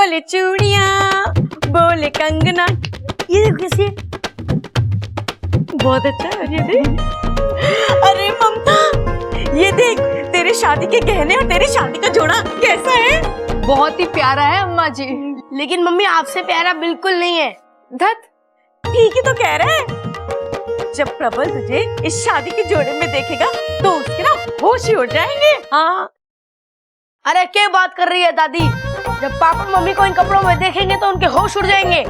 बोले चूड़ियां, बोले कंगना। ये देखो कैसी है, बहुत अच्छा है ये देख। अरे ममता, ये देख तेरे शादी के गहने और तेरी शादी का जोड़ा कैसा है? बहुत ही प्यारा है अम्मा जी। लेकिन मम्मी आपसे प्यारा बिल्कुल नहीं है। धत, ठीक ही तो कह रहे हैं। जब प्रबल तुझे इस शादी के जोड़े में देखेगा तो उसके ना होश ही उड़ जाएंगे। हाँ। अरे क्या बात कर रही है दादी? जब पापा मम्मी को इन कपड़ों में देखेंगे तो उनके होश उड़ जाएंगे।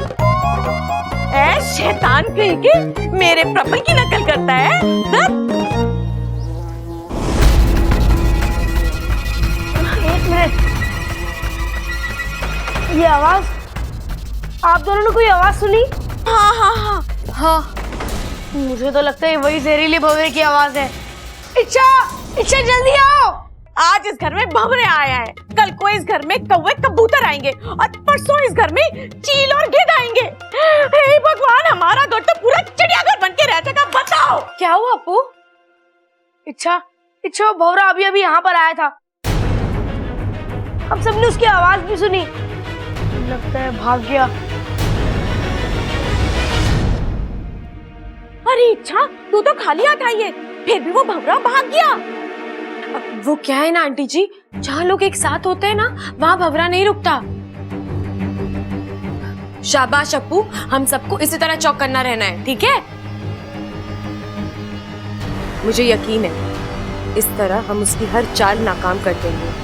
ऐ शैतान कहीं के, मेरे प्रबल की नकल करता है। एक मिनट, ये आवाज, आप दोनों ने कोई आवाज सुनी? हाँ हाँ हाँ हाँ, मुझे तो लगता है वही जहरीले भंवरे की आवाज है। इच्छा, इच्छा जल्दी आओ। आज इस घर में भंवरे आया है, कल को इस घर में कौवे कबूतर आएंगे और परसों इस घर में चील और गिद्ध आएंगे। हे भगवान, हमारा घर तो पूरा चिड़ियाघर बन के रह जाएगा। बताओ क्या हुआ अपू? इच्छा, इच्छा भंवरा अभी अभी यहाँ पर आया था, हम सबने उसकी आवाज भी सुनी। लगता है भाग गया। अरे इच्छा, तू तो खाली हाथ आई है, फिर भी वो भंवरा भाग गया। वो क्या है ना आंटी जी, जहाँ लोग एक साथ होते हैं ना, वहाँ भंवरा नहीं रुकता। शाबाश अप्पू, हम सबको इसी तरह चौक करना रहना है, ठीक है? मुझे यकीन है इस तरह हम उसकी हर चाल नाकाम कर देंगे।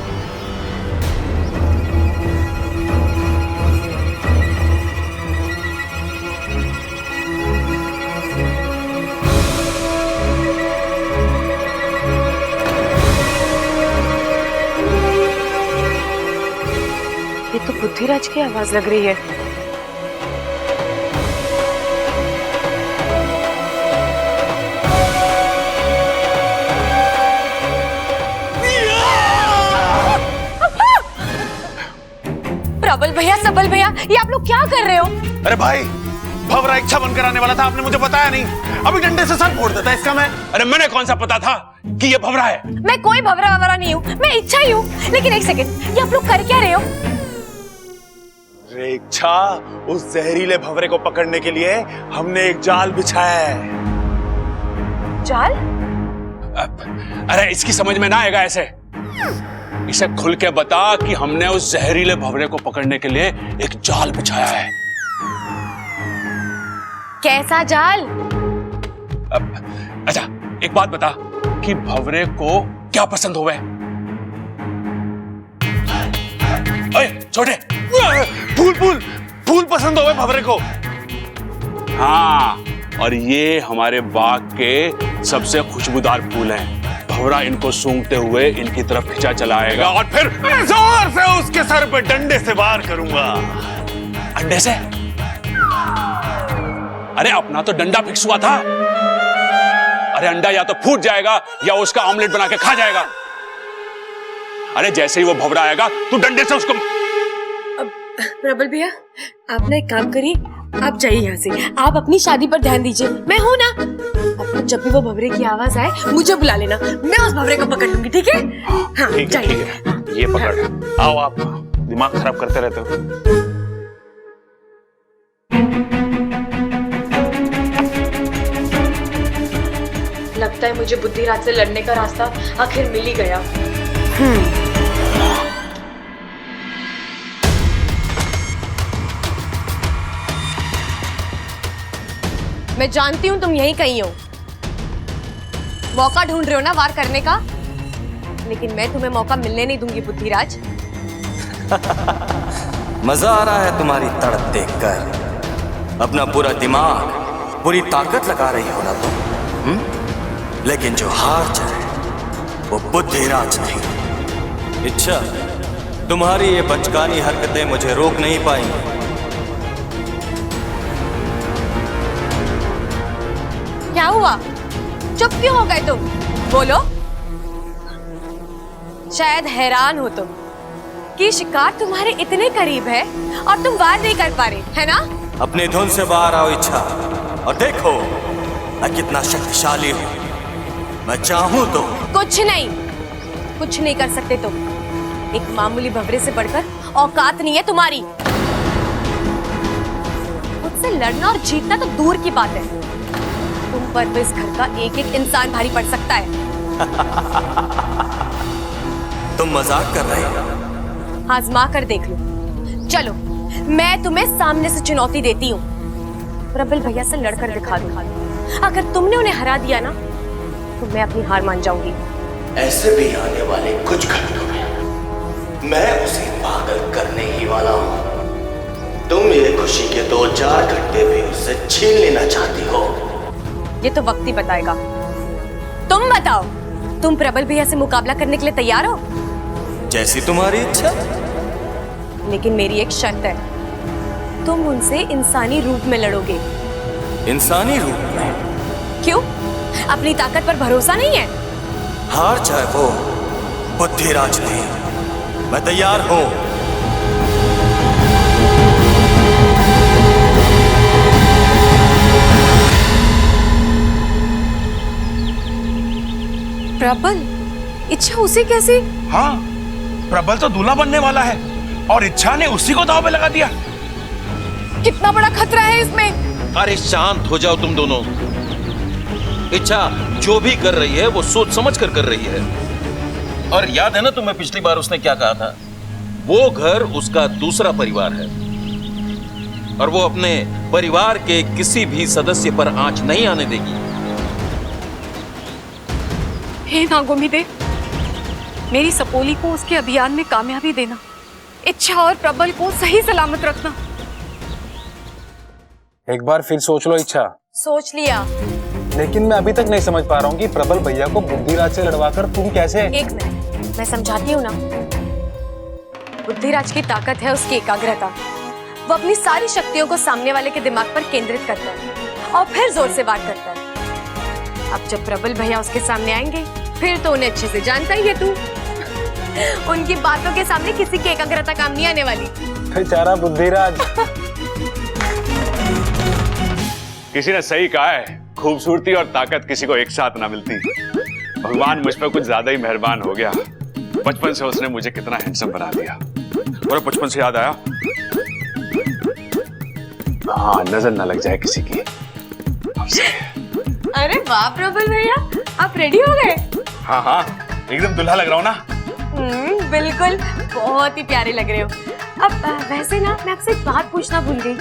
ये तो बुद्धिराज की आवाज लग रही है। प्रबल भैया, सबल भैया, ये आप लोग क्या कर रहे हो? अरे भाई, भंवरा इच्छा बनकर आने वाला था, आपने मुझे बताया नहीं। अभी डंडे से सर फोड़ देता इसका मैं। अरे मैंने कौन सा पता था कि ये भंवरा है? मैं कोई भंवरा ववरा नहीं हूँ, मैं इच्छा ही हूँ। लेकिन एक सेकंड, ये आप लोग कर क्या रहे हो? अरे इच्छा, उस जहरीले भंवरे को पकड़ने के लिए हमने एक जाल बिछाया है। जाल? अरे इसकी समझ में ना आएगा ऐसे। इसे खुल के बता कि हमने उस जहरीले भंवरे को पकड़ने के लिए एक जाल बिछाया है। कैसा जाल? अच्छा एक बात बता कि भंवरे को क्या पसंद होवे? ओए छोटे, फूल फूल फूल पसंद होवे भंवरे को। हाँ, और ये हमारे बाग के सबसे खुशबूदार फूल हैं। भंवरा इनको सूंघते हुए इनकी तरफ खिंचा चला आएगा और फिर जोर से उसके सर पे डंडे से वार करूंगा। अंडे से? अरे अपना तो डंडा फिक्स हुआ था। अरे अंडा या तो फूट जाएगा या उसका ऑमलेट बना के खा जाएगा। अरे जैसे ही वो भंवरा आएगा तू डंडे से उसको। प्रबल भैया, आप ना एक काम करिए, आप जाइए यहाँ से, आप अपनी शादी पर ध्यान दीजिए। मैं हूं ना, अब जब भी वो भंवरे की आवाज आए मुझे बुला लेना, मैं उस भंवरे को पकड़ लूंगी, ठीक है? हाँ, जाइए। ये पकड़। आओ, आप दिमाग खराब करते रहते हो। लगता है मुझे बुद्धिराज से लड़ने का रास्ता आखिर मिल ही गया। मैं जानती हूं तुम यहीं कहीं हो, मौका ढूंढ रहे हो ना वार करने का, लेकिन मैं तुम्हें मौका मिलने नहीं दूंगी बुद्धिराज। मजा आ रहा है तुम्हारी तड़प देखकर। अपना पूरा दिमाग, पूरी ताकत लगा रही हो ना तुम। लेकिन जो हार जाए वो बुद्धिराज नहीं। इच्छा, तुम्हारी ये बचकानी हरकतें मुझे रोक नहीं पाएंगी। क्या हुआ? चुप क्यों हो गए तुम? बोलो। शायद हैरान हो तुम कि शिकार तुम्हारे इतने करीब है और तुम वार नहीं कर पा रहे, है ना? अपनी धुन से बाहर आओ इच्छा, और देखो मैं कितना शक्तिशाली हूँ। मैं चाहूँ तो कुछ नहीं कर सकते तुम। एक मामूली भंवरे से बढ़कर औकात नहीं है तुम्हारी। से लड़ना और जीतना तो दूर की बात है, तुम पर तो इस घर का एक एक इंसान भारी पड़ सकता है। तुम मजाक कर रहे हो? आजमा कर देख लो। चलो मैं तुम्हें सामने से चुनौती देती हूँ, प्रबल भैया से लड़कर दिखा दो। अगर तुमने उन्हें हरा दिया ना तो मैं अपनी हार मान जाऊंगी। ऐसे भी आने वाले कुछ घंटों में मैं उसे पागल करने ही वाला हूँ। तुम ये खुशी के 2-4 घंटे भी उससे छीन लेना चाहती हो। ये तो वक्त ही बताएगा। तुम बताओ, तुम प्रबल भैया से मुकाबला करने के लिए तैयार हो? जैसी तुम्हारी इच्छा। लेकिन मेरी एक शर्त है, तुम उनसे इंसानी रूप में लड़ोगे। इंसानी रूप में? क्यों? अपनी ताकत पर भरोसा नहीं है? हार चाहे वो बुद्धिराज थी, मैं तैयार हूं। प्रबल, इच्छा उसे कैसे? हाँ, प्रबल तो दूल्हा बनने वाला है और इच्छा ने उसी को दांव पे लगा दिया। कितना बड़ा खतरा है इसमें। अरे शांत हो जाओ तुम दोनों। इच्छा जो भी कर रही है वो सोच समझ कर रही है। और याद है ना तुम्हें पिछली बार उसने क्या कहा था? वो घर उसका दूसरा परिवार है और वो अपने परिवार के किसी भी सदस्य पर आंच नहीं आने देगी। हे नागोमिदे, मेरी सपोली को उसके अभियान में कामयाबी देना, इच्छा और प्रबल को सही सलामत रखना। एक बार फिर सोच लो इच्छा। सोच लिया। लेकिन मैं अभी तक नहीं समझ पा रहा हूँ कि प्रबल भैया को बुद्धिराज से लड़वाकर तुम कैसे। एक मिनट, मैं समझाती हूँ ना। बुद्धिराज की ताकत है उसकी एकाग्रता। वो अपनी सारी शक्तियों को सामने वाले के दिमाग पर केंद्रित करता है और फिर जोर से वार करता है। अब जब प्रबल भैया उसके सामने आएंगे फिर तो उन्हें अच्छे से जानता ही है तू। उनकी बातों के सामने किसी की एकाग्रता काम नहीं आने वाली। बेचारा बुद्धिराज। किसी ने सही कहा है, खूबसूरती और ताकत किसी को एक साथ ना मिलती। भगवान मुझ पर कुछ ज्यादा ही मेहरबान हो गया। बचपन से उसने मुझे कितना हैंडसम बना दिया। और बचपन से याद आया, हाँ, नजर ना लग जाए किसी की। अरे वाह प्रबल भैया, आप रेडी हो गए? हाँ हाँ, एकदम दुल्हा लग रहा हूँ ना। बिल्कुल, बहुत ही प्यारे लग रहे हो। अब वैसे ना मैं आपसे एक बात पूछना भूल गई।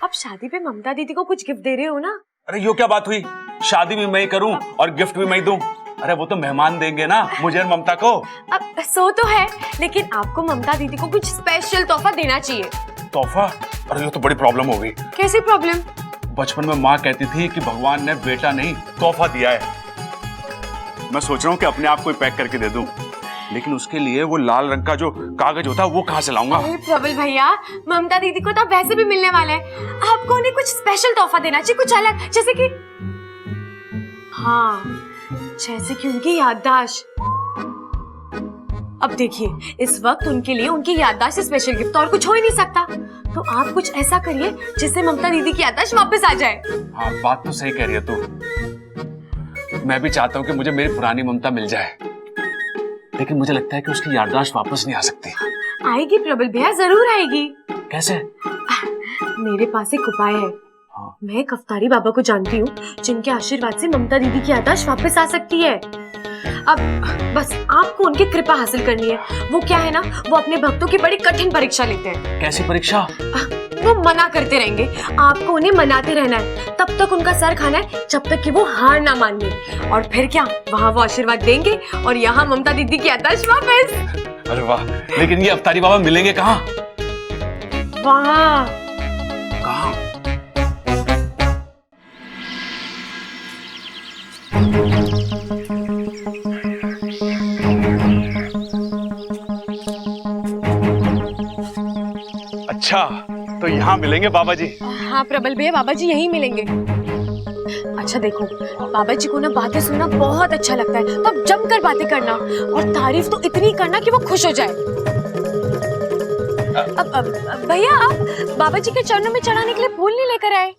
अब शादी पे ममता दीदी को कुछ गिफ्ट दे रहे हो ना? अरे यो क्या बात हुई? शादी भी मैं ही करूं और गिफ्ट भी मैं ही दूं? अरे वो तो मेहमान देंगे ना मुझे और ममता को। अब सो तो है, लेकिन आपको ममता दीदी को कुछ स्पेशल तोहफा देना चाहिए। तोहफा? अरे ये तो बड़ी प्रॉब्लम हो गई। कैसी प्रॉब्लम? बचपन में माँ कहती थी कि भगवान ने बेटा नहीं तोहफा दिया है। मैं सोच रहा हूँ कि अपने आप को ही पैक करके दे दूं, लेकिन उसके लिए वो लाल रंग का जो कागज होता है वो कहाँ से लाऊंगा? अरे प्रबल भैया, ममता दीदी को तो वैसे भी मिलने वाला है। आपको उन्हें कुछ स्पेशल तोहफा देना चाहिए, कुछ अलग, जैसे कि हाँ, जैसे कि उनकी याददाश्त। अब देखिए, इस वक्त उनके लिए उनकी याददाश्त से स्पेशल गिफ्ट और कुछ हो ही नहीं सकता। तो आप कुछ ऐसा करिए जिससे ममता दीदी की याददाश्त वापस आ जाए। हाँ, बात तो सही कह रही है तू। मैं भी चाहता हूँ कि मुझे मेरी पुरानी ममता मिल जाए, लेकिन मुझे लगता है कि उसकी याददाश्त वापस नहीं आ सकती। आएगी प्रबल भैया, जरूर आएगी। कैसे? मेरे पास एक उपाय है। मैं कफ्तारी बाबा को जानती हूँ, जिनके आशीर्वाद से ममता दीदी की याददाश्त वापस आ सकती है। अब बस आपको उनकी कृपा हासिल करनी है। वो क्या है ना, वो अपने भक्तों की बड़ी कठिन परीक्षा लेते हैं। कैसी परीक्षा? वो मना करते रहेंगे, आपको उन्हें मनाते रहना है, तब तक उनका सर खाना है, जब तक कि वो हार ना मान ले। और फिर क्या, वहाँ वो आशीर्वाद देंगे और यहाँ ममता दीदी की याददाश्त वापस। अरे वाह, लेकिन ये अफ्तारी बाबा मिलेंगे कहाँ? वहाँ कहाँ? अच्छा, तो यहाँ मिलेंगे बाबा जी? हाँ प्रबल भैया, बाबा जी यहीं मिलेंगे। अच्छा देखो, बाबा जी को ना बातें सुनना बहुत अच्छा लगता है, तो अब जमकर बातें करना और तारीफ तो इतनी करना कि वो खुश हो जाए। अब भैया, आप बाबा जी के चरणों में चढ़ाने के लिए फूल नहीं लेकर आए?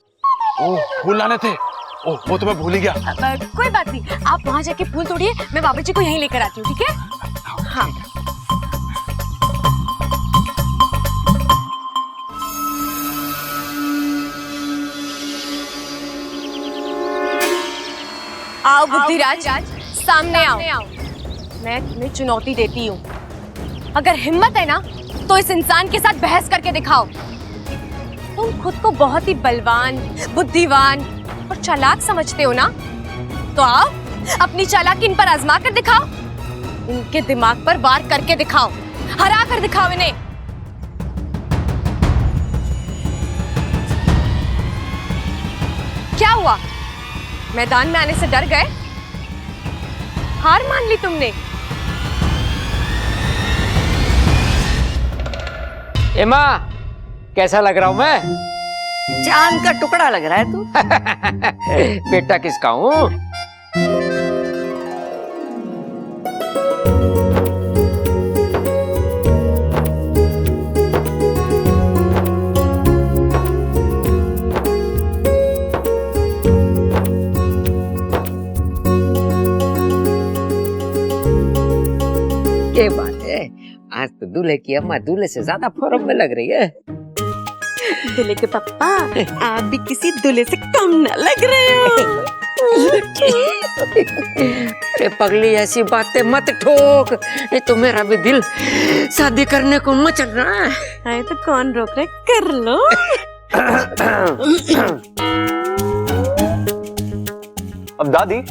ओह, फूल लाने थे? ओह, वो तो मैं भूल ही गया। कोई बात नहीं, आप वहाँ जाके फूल तोड़िए, मैं बाबा जी को यहीं लेकर आती हूँ, ठीक है? हाँ। आओ बुद्धिराज, सामने आओ। मैं तुम्हें चुनौती देती हूँ। अगर हिम्मत है ना तो इस इंसान के साथ बहस करके दिखाओ। तुम खुद को बहुत ही बलवान, बुद्धिमान और चालाक समझते हो ना, तो आओ अपनी चालाकी इन पर आजमा कर दिखाओ। इनके दिमाग पर वार करके दिखाओ, हरा कर दिखाओ इन्हें। क्या हुआ, मैदान में आने से डर गए? हार मान ली तुमने? एमा, कैसा लग रहा हूं मैं? चांद का टुकड़ा लग रहा है तू। बेटा किसका हूं? ये बात है, आज तो दूल्हे की अम्मा दूल्हे से ज्यादा फॉर्म में लग रही है। दूल्हे के पापा, आप भी किसी दूल्हे से कम न लग रहे हो। अरे पगली, ऐसी बातें मत ठोक, ये तो मेरा भी दिल शादी करने को मचल रहा है। अरे तो कौन रोक रहे, कर लो। अब दादी,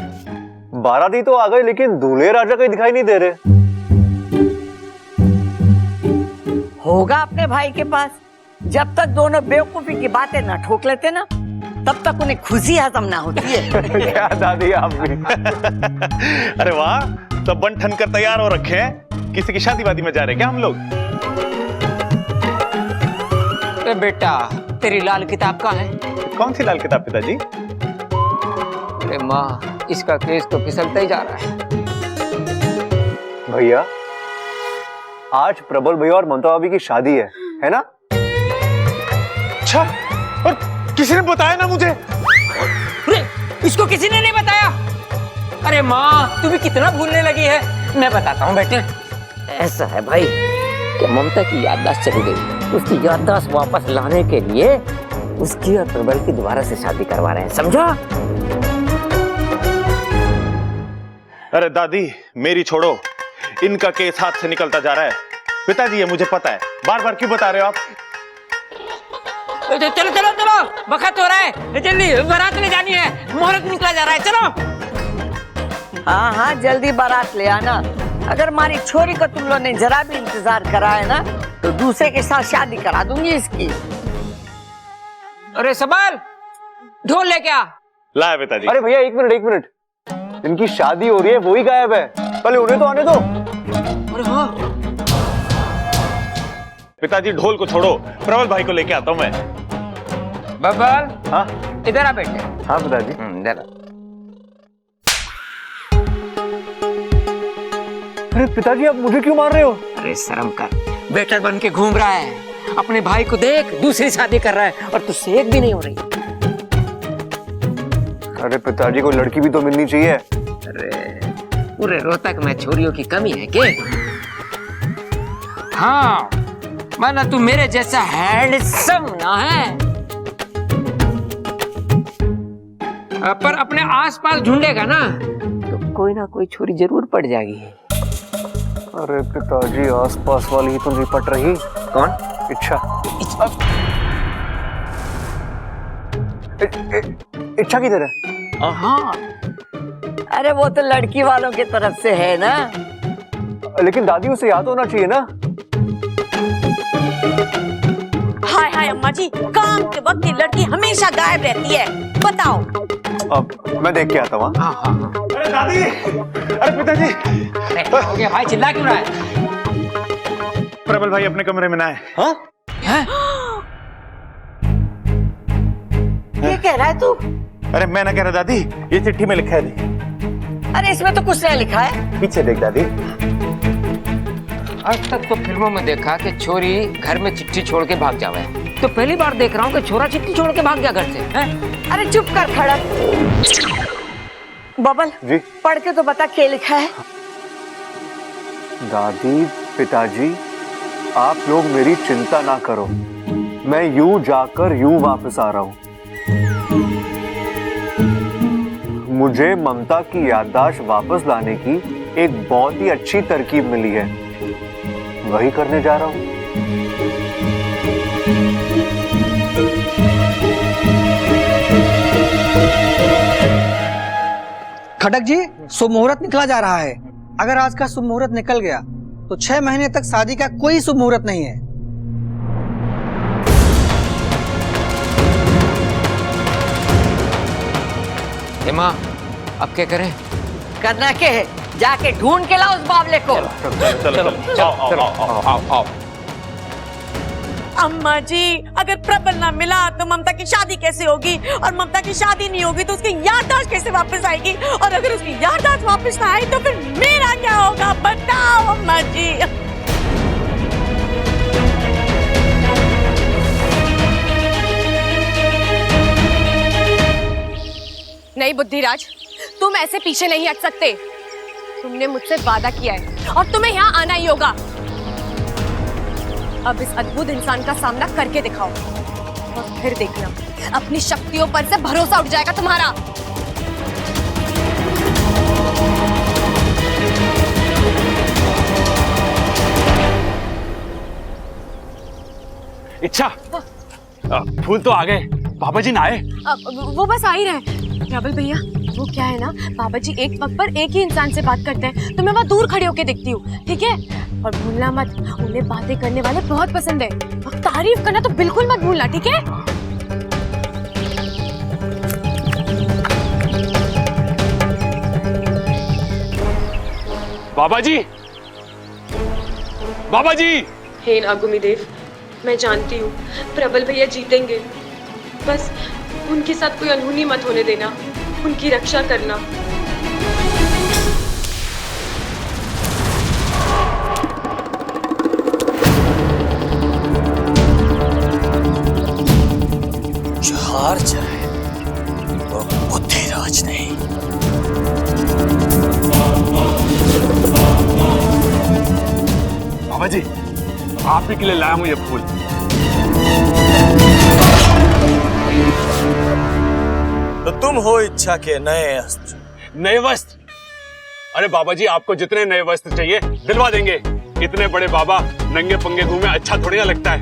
बाराती तो आ गए लेकिन दूल्हे राजा कहीं दिखाई नहीं दे रहे। होगा अपने भाई के पास। जब तक दोनों बेवकूफी की बातें ना ठोक लेते ना, तब तक उन्हें खुशी हजम ना होती है। क्या दादी आप भी। अरे वाह, तो बन ठन कर तैयार हो रखे हैं। किसी की शादी वादी में जा रहे हैं क्या हम लोग? अरे बेटा, तेरी लाल किताब कहाँ है? कौन सी लाल किताब पिताजी? अरे माँ, इसका केस तो फिसलता ही जा रहा है। भैया, आज प्रबल भैया और ममता भाभी की शादी है ना? अच्छा, और किसी ने बताया ना मुझे? अरे, इसको किसी ने नहीं बताया? अरे माँ, तू भी कितना भूलने लगी है। मैं बताता हूँ बेटे। ऐसा है भाई कि ममता की याददाश्त चली गई। उसकी याददाश्त वापस लाने के लिए उसकी और प्रबल की दोबारा से शादी करवा रहे हैं, समझा? अरे दादी, मेरी छोड़ो, इनका केस हाथ से निकलता जा रहा है। पिताजी, ये मुझे पता है, बार बार क्यों बता रहे हो आप? चलो चलो चलो, वक्त हो रहा है, जल्दी बारात ले जानी है, मुहूर्त निकला जा रहा है, चलो। हाँ हाँ, जल्दी बारात ले आना। अगर हमारी छोरी को तुम लोगों ने जरा भी इंतजार करा है ना, तो दूसरे के साथ शादी करा दूंगी इसकी। अरे सबल, ढोल लेके आ। लाया पिताजी। अरे भैया, एक मिनट, इनकी शादी हो रही है, वो ही गायब है। पहले उन्हें तो आने दो। अरे हाँ, पिताजी ढोल को छोड़ो, प्रबल भाई को लेके आता हूँ मैं। बबल, हाँ इधर आ बेटे। हाँ पिताजी। इधर आ। अरे पिताजी, आप मुझे क्यों मार रहे हो? अरे शर्म कर, बेटा बन के घूम रहा है, अपने भाई को देख, दूसरी शादी कर रहा है और तुझसे एक भी नहीं हो रही। अरे पिताजी, को लड़की भी तो मिलनी चाहिए। अरे पूरे रोहतक में छोरियों की कमी है क्या? हाँ, माना तू मेरे जैसा हैंडसम ना है, पर अपने आसपास ढूंढेगा ना तो कोई ना कोई छोरी जरूर पड़ जाएगी। अरे पिताजी, आसपास वाली ही तो नहीं पट रही। कौन? इच्छा। इच्छा किधर है? हाँ, अरे वो तो लड़की वालों की तरफ से है ना। लेकिन दादी, उसे याद होना चाहिए ना। हाय हाय अम्मा जी, काम के वक्त ये लड़की हमेशा गायब रहती है, बताओ। अब मैं देख के आता हूँ। हाँ हाँ हाँ। अरे दादी, अरे पिताजी। हो गया भाई, चिल्ला क्यों रहा है? प्रबल भाई अपने कमरे में ना है। हाँ? ये कह रहा है तू? अरे मैं ना कह रहा दादी, ये चिट्ठी में लिखा है। अरे इसमें तो कुछ नहीं लिखा है। पीछे देख दादी। आज तक तो फिल्मों में देखा कि छोरी घर में चिट्ठी छोड़ के भाग जावे, तो पहली बार देख रहा हूँ कि छोरा चिट्ठी छोड़ के भाग गया घर से। हैं? अरे चुप कर खड़ा। बबल जी? पढ़ के तो बता क्या लिखा है। दादी, पिताजी, आप लोग मेरी चिंता ना करो, मैं यूं जाकर यूं वापस आ रहा हूं। मुझे ममता की याददाश्त वापस लाने की एक बहुत ही अच्छी तरकीब मिली है, वही करने जा रहा हूं। खटक जी, शुभ मुहूर्त निकला जा रहा है। अगर आज का शुभ मुहूर्त निकल गया तो 6 महीने तक शादी का कोई शुभ मुहूर्त नहीं है। माँ, अब क्या करें? करना क्या है? जाके ढूंढ के लाओ उस बावले को। आओ। अम्मा जी, अगर प्रबल ना मिला तो ममता की शादी कैसे होगी, और ममता की शादी नहीं होगी तो उसकी याददाश्त कैसे वापस आएगी, और अगर उसकी याददाश्त वापस ना आई तो फिर मेरा क्या होगा, बताओ अम्मा जी। नहीं बुद्धिराज, तुम ऐसे पीछे नहीं हट सकते। तुमने मुझसे वादा किया है और तुम्हें यहाँ आना ही होगा। अब इस अद्भुत इंसान का सामना करके दिखाओ और फिर देखना अपनी शक्तियों पर से भरोसा उठ जाएगा तुम्हारा। इच्छा, फूल तो आ गए, बाबा जी ना आए? वो बस आ ही रहे। प्रबल भैया, वो क्या है ना, बाबा जी एक वक्त पर एक ही इंसान से बात करते हैं, तो मैं वहाँ दूर खड़े होके देखती हूँ, ठीक है? और भूलना मत, उन्हें बातें करने वाले बहुत पसंद है, और तारीफ करना तो बिल्कुल मत भूलना, ठीक है? बाबा जी, बाबा जी। हे नागुमी देव, मैं जानती हूँ प्रबल भैया जीतेंगे, बस उनके साथ कोई अनहोनी मत होने देना, उनकी रक्षा करना। जो हार जाए वो बुद्धिराज नहीं। बाबा जी, आप ही के लिए लाया हूं ये फूल। तो तुम हो इच्छा के नए अस्त्र। नए वस्त्र? अरे बाबा जी, आपको जितने नए वस्त्र चाहिए दिलवा देंगे। इतने बड़े बाबा नंगे पंगे घूमे अच्छा थोड़ी ना लगता है।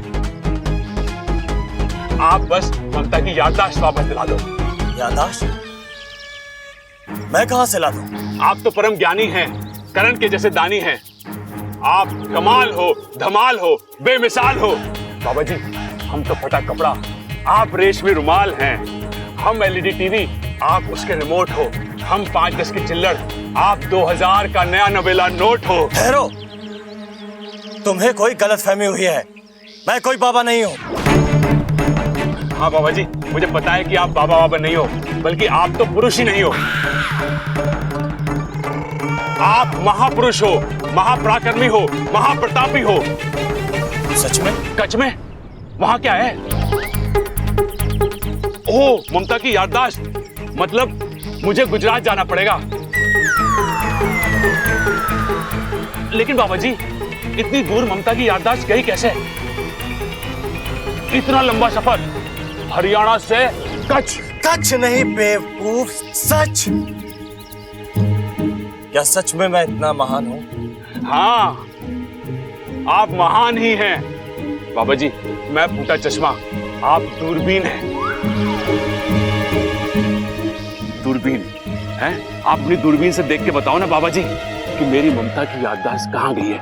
आप बस ममता की याददाश्त वापस दिला दो। याददाश्त? मैं कहां से ला दूं? आप तो परम ज्ञानी हैं, करण के जैसे दानी हैं। आप कमाल हो, धमाल हो, बेमिसाल हो। बाबा जी, हम तो फटा कपड़ा, आप रेशमी रुमाल हैं। हम एलईडी टीवी, आप उसके रिमोट हो। हम 5-10 की चिल्लड़, आप 2000 का नया नवेला नोट हो। ठहरो, तुम्हें कोई गलतफहमी हुई है। मैं कोई बाबा नहीं हूँ। हाँ बाबा जी, मुझे पता है कि आप बाबा नहीं हो, बल्कि आप तो पुरुष ही नहीं हो। आप महापुरुष हो, महापराक्रमी हो, महाप्रतापी हो। सच में? सच में? वहां क्या है? ओह, ममता की याददाश्त। मतलब मुझे गुजरात जाना पड़ेगा। लेकिन बाबा जी, इतनी दूर ममता की याददाश्त गई कैसे? इतना लंबा सफर हरियाणा से कच्छ। कच्छ नहीं बेवकूफ, सच। क्या सच में मैं इतना महान हूं? हाँ, आप महान ही हैं। बाबा जी, मैं फूटा चश्मा, आप दूरबीन हैं। दूरबीन हैं? आप अपनी दूरबीन से देख के बताओ ना बाबा जी कि मेरी ममता की याददाश्त कहाँ गई है।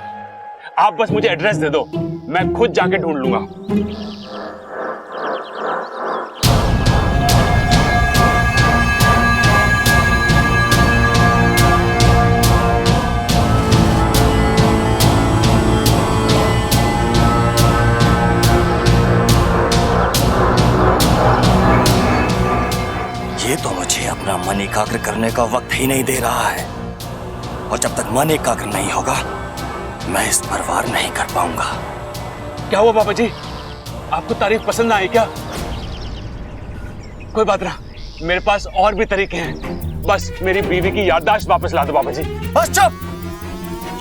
आप बस मुझे एड्रेस दे दो, मैं खुद जाके ढूंढ लूंगा। ये तो मुझे अपना मन एकाग्र करने का वक्त ही नहीं दे रहा है, और जब तक मन एकाग्र नहीं होगा मैं इस पर वार नहीं कर पाऊंगा। क्या हुआ बाबा जी, आपको तारीफ पसंद आई क्या? कोई बात ना, मेरे पास और भी तरीके हैं। बस मेरी बीवी की याददाश्त वापस ला दो बाबा जी। बस चुप।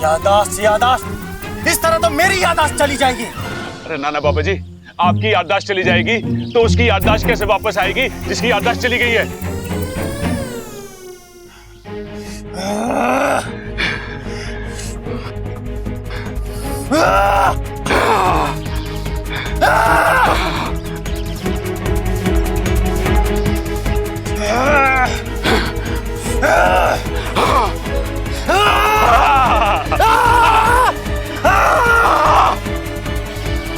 याददाश्त याददाश्त, इस तरह तो मेरी याददाश्त चली जाएगी। अरे ना ना बाबा जी, आपकी याददाश्त चली जाएगी तो उसकी याददाश्त कैसे वापस आएगी जिसकी याददाश्त चली गई है?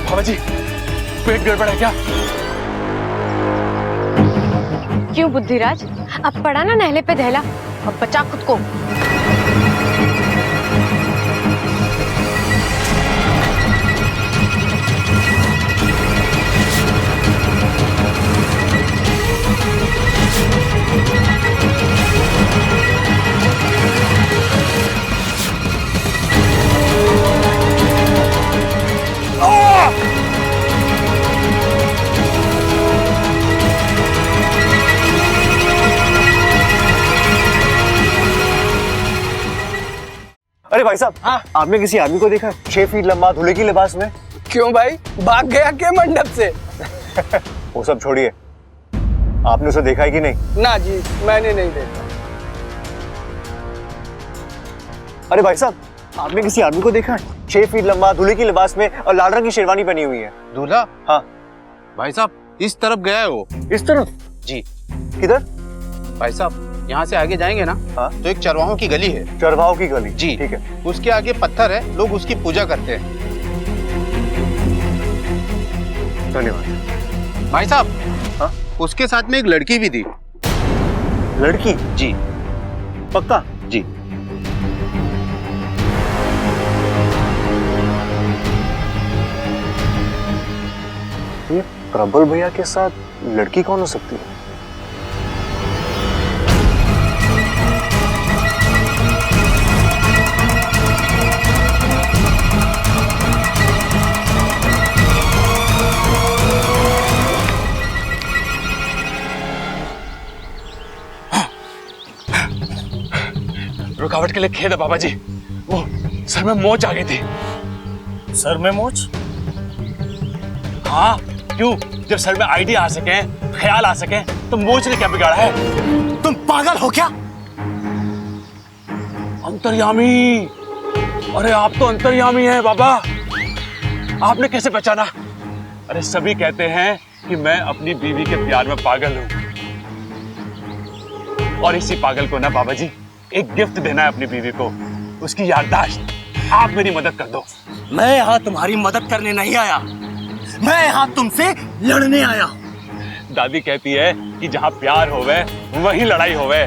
बाबा जी, पेट गड़बड़ है क्या? क्यों बुद्धिराज, अब पड़ा ना नहले पे दहला, अब बचा खुद को। अरे भाई साहब, आपने किसी आदमी को देखा 6 फीट लंबा धुले की लिबास में? क्यों भाई, भाग गया क्या मंडप से? वो सब छोड़िए, आपने उसे देखा है कि नहीं? ना जी, मैंने नहीं देखा। अरे भाई साहब, आपने किसी आदमी को देखा है 6 फीट लंबा धुले की लिबास में और लाल रंग की शेरवानी पहनी हुई है? दूल्हा? हाँ भाई साहब, इस तरफ गया है वो। इस तरफ? जी। किधर? भाई साहब, यहाँ से आगे जाएंगे ना, हाँ? तो एक चरवाहों की गली है। चरवाहों की गली? जी ठीक है। उसके आगे पत्थर है, लोग उसकी पूजा करते हैं। धन्यवाद। भाई साहब, हाँ? उसके साथ में एक लड़की भी थी। लड़की? जी। पक्का? जी। ये प्रबल भैया के साथ लड़की कौन हो सकती है? रुकावट के लिए खेद है बाबा जी, वो सर में मोच आ गई थी। सर में मोच? हाँ, क्यों? जब सर में आइडिया आ सके, ख्याल आ सके, तो मोच ने क्या बिगाड़ा है? तुम पागल हो क्या? अंतर्यामी! अरे आप तो अंतर्यामी हैं बाबा, आपने कैसे पहचाना? अरे सभी कहते हैं कि मैं अपनी बीवी के प्यार में पागल हूं, और इसी पागल को ना बाबा जी एक गिफ्ट देना है अपनी बीवी को, उसकी याददाश्त। आप मेरी मदद कर दो। मैं यहाँ तुम्हारी मदद करने नहीं आया, मैं यहाँ तुमसे लड़ने आया हूँ। दादी कहती है कि जहाँ प्यार होवे वहीं लड़ाई होवे।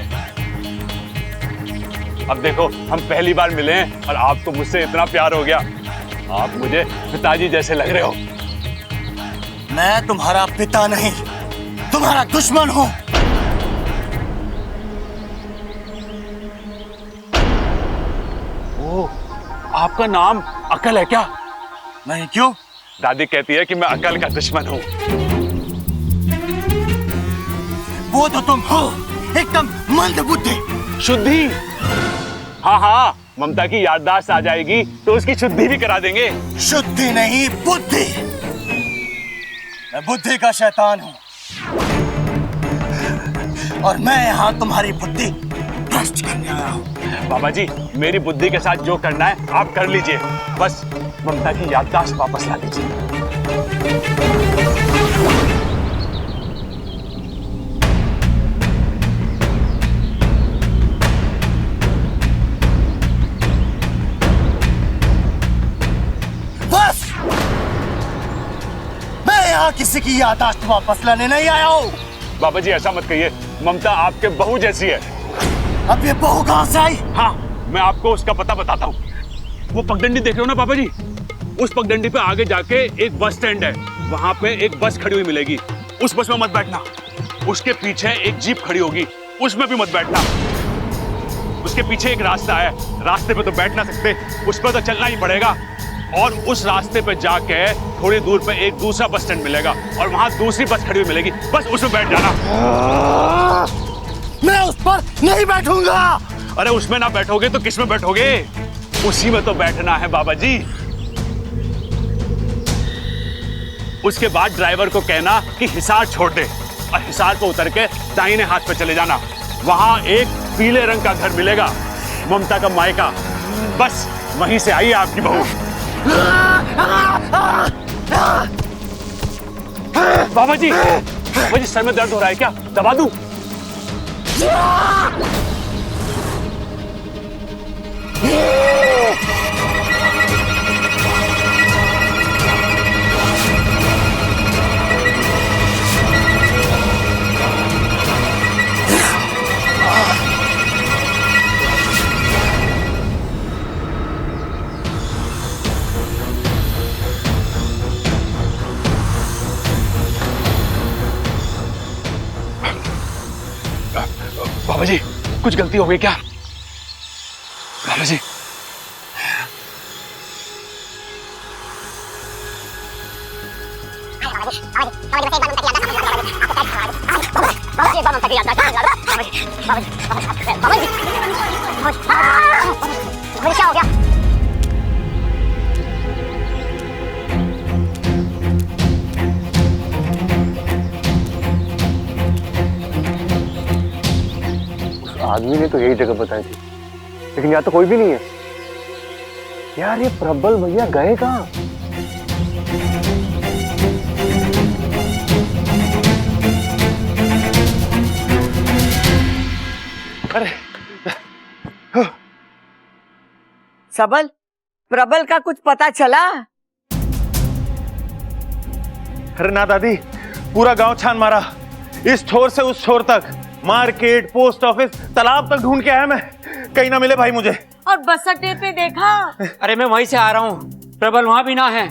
अब देखो, हम पहली बार मिले हैं और आपको मुझसे इतना प्यार हो गया। आप मुझे पिताजी जैसे लग रहे हो। मैं तुम्हारा पिता नहीं, तुम्हारा दुश्मन हूँ। ओह, आपका नाम अकल है क्या? नहीं, क्यों? दादी कहती है कि मैं अकल का दुश्मन हूँ। वो तो तुम हो, एकदम मंद बुद्धि। शुद्धि? हाँ हाँ, ममता की याददाश्त आ जाएगी तो उसकी शुद्धि भी करा देंगे। शुद्धि नहीं, बुद्धि। मैं बुद्धि का शैतान हूँ, और मैं यहाँ तुम्हारी बुद्धि भ्रष्ट करने आया हूँ। बाबा जी, मेरी बुद्धि के साथ जो करना है आप कर लीजिए, बस ममता की याददाश्त वापस ला दीजिए। बस, मैं यहाँ किसी की याददाश्त वापस लाने नहीं आया हूँ। बाबा जी ऐसा मत कहिए, ममता आपके बहू जैसी है। अब ये बहू कहाँ से आई? हाँ, मैं आपको उसका पता बताता हूँ। वो पगडंडी देख रहे हो ना बाबा जी, उस पगडंडी पे आगे जाके एक बस स्टैंड है, वहां पे एक बस खड़ी हुई मिलेगी। उस बस में मत बैठना। उसके पीछे एक जीप खड़ी होगी, उसमें भी मत बैठना। उसके पीछे एक रास्ता है, रास्ते पे तो बैठ ना सकते, उस पर तो चलना ही पड़ेगा। और उस रास्ते पे जाके थोड़ी दूर पे एक दूसरा बस स्टैंड मिलेगा और वहां दूसरी बस खड़ी हुई मिलेगी, बस उसमें बैठ जाना। मैं उस पर नहीं बैठूंगा। अरे उसमें ना बैठोगे तो किसमें बैठोगे? उसी में तो बैठना है बाबा जी। उसके बाद ड्राइवर को कहना कि हिसार छोड़ दे, और हिसार पे उतर के दाहिने हाथ पे चले जाना। वहां एक पीले रंग का घर मिलेगा, ममता का मायका। बस वहीं से आई है आपकी बहू। बाबा जी सर में दर्द हो रहा है क्या? दबा दूं? बाबा जी कुछ गलती हो गई क्या? बाबा जी क्या हो गया? आदमी ने तो यही जगह बताई थी, लेकिन यहाँ तो कोई भी नहीं है। यार ये प्रबल भैया गए कहाँ? अरे सबल, प्रबल का कुछ पता चला? अरे ना दादी, पूरा गांव छान मारा, इस छोर से उस छोर तक, मार्केट, पोस्ट ऑफिस, तालाब तक ढूंढ के आया मैं, कहीं ना मिले भाई मुझे। और बस अड्डे पे देखा? अरे मैं वहीं से आ रहा हूँ, प्रबल वहां भी ना है।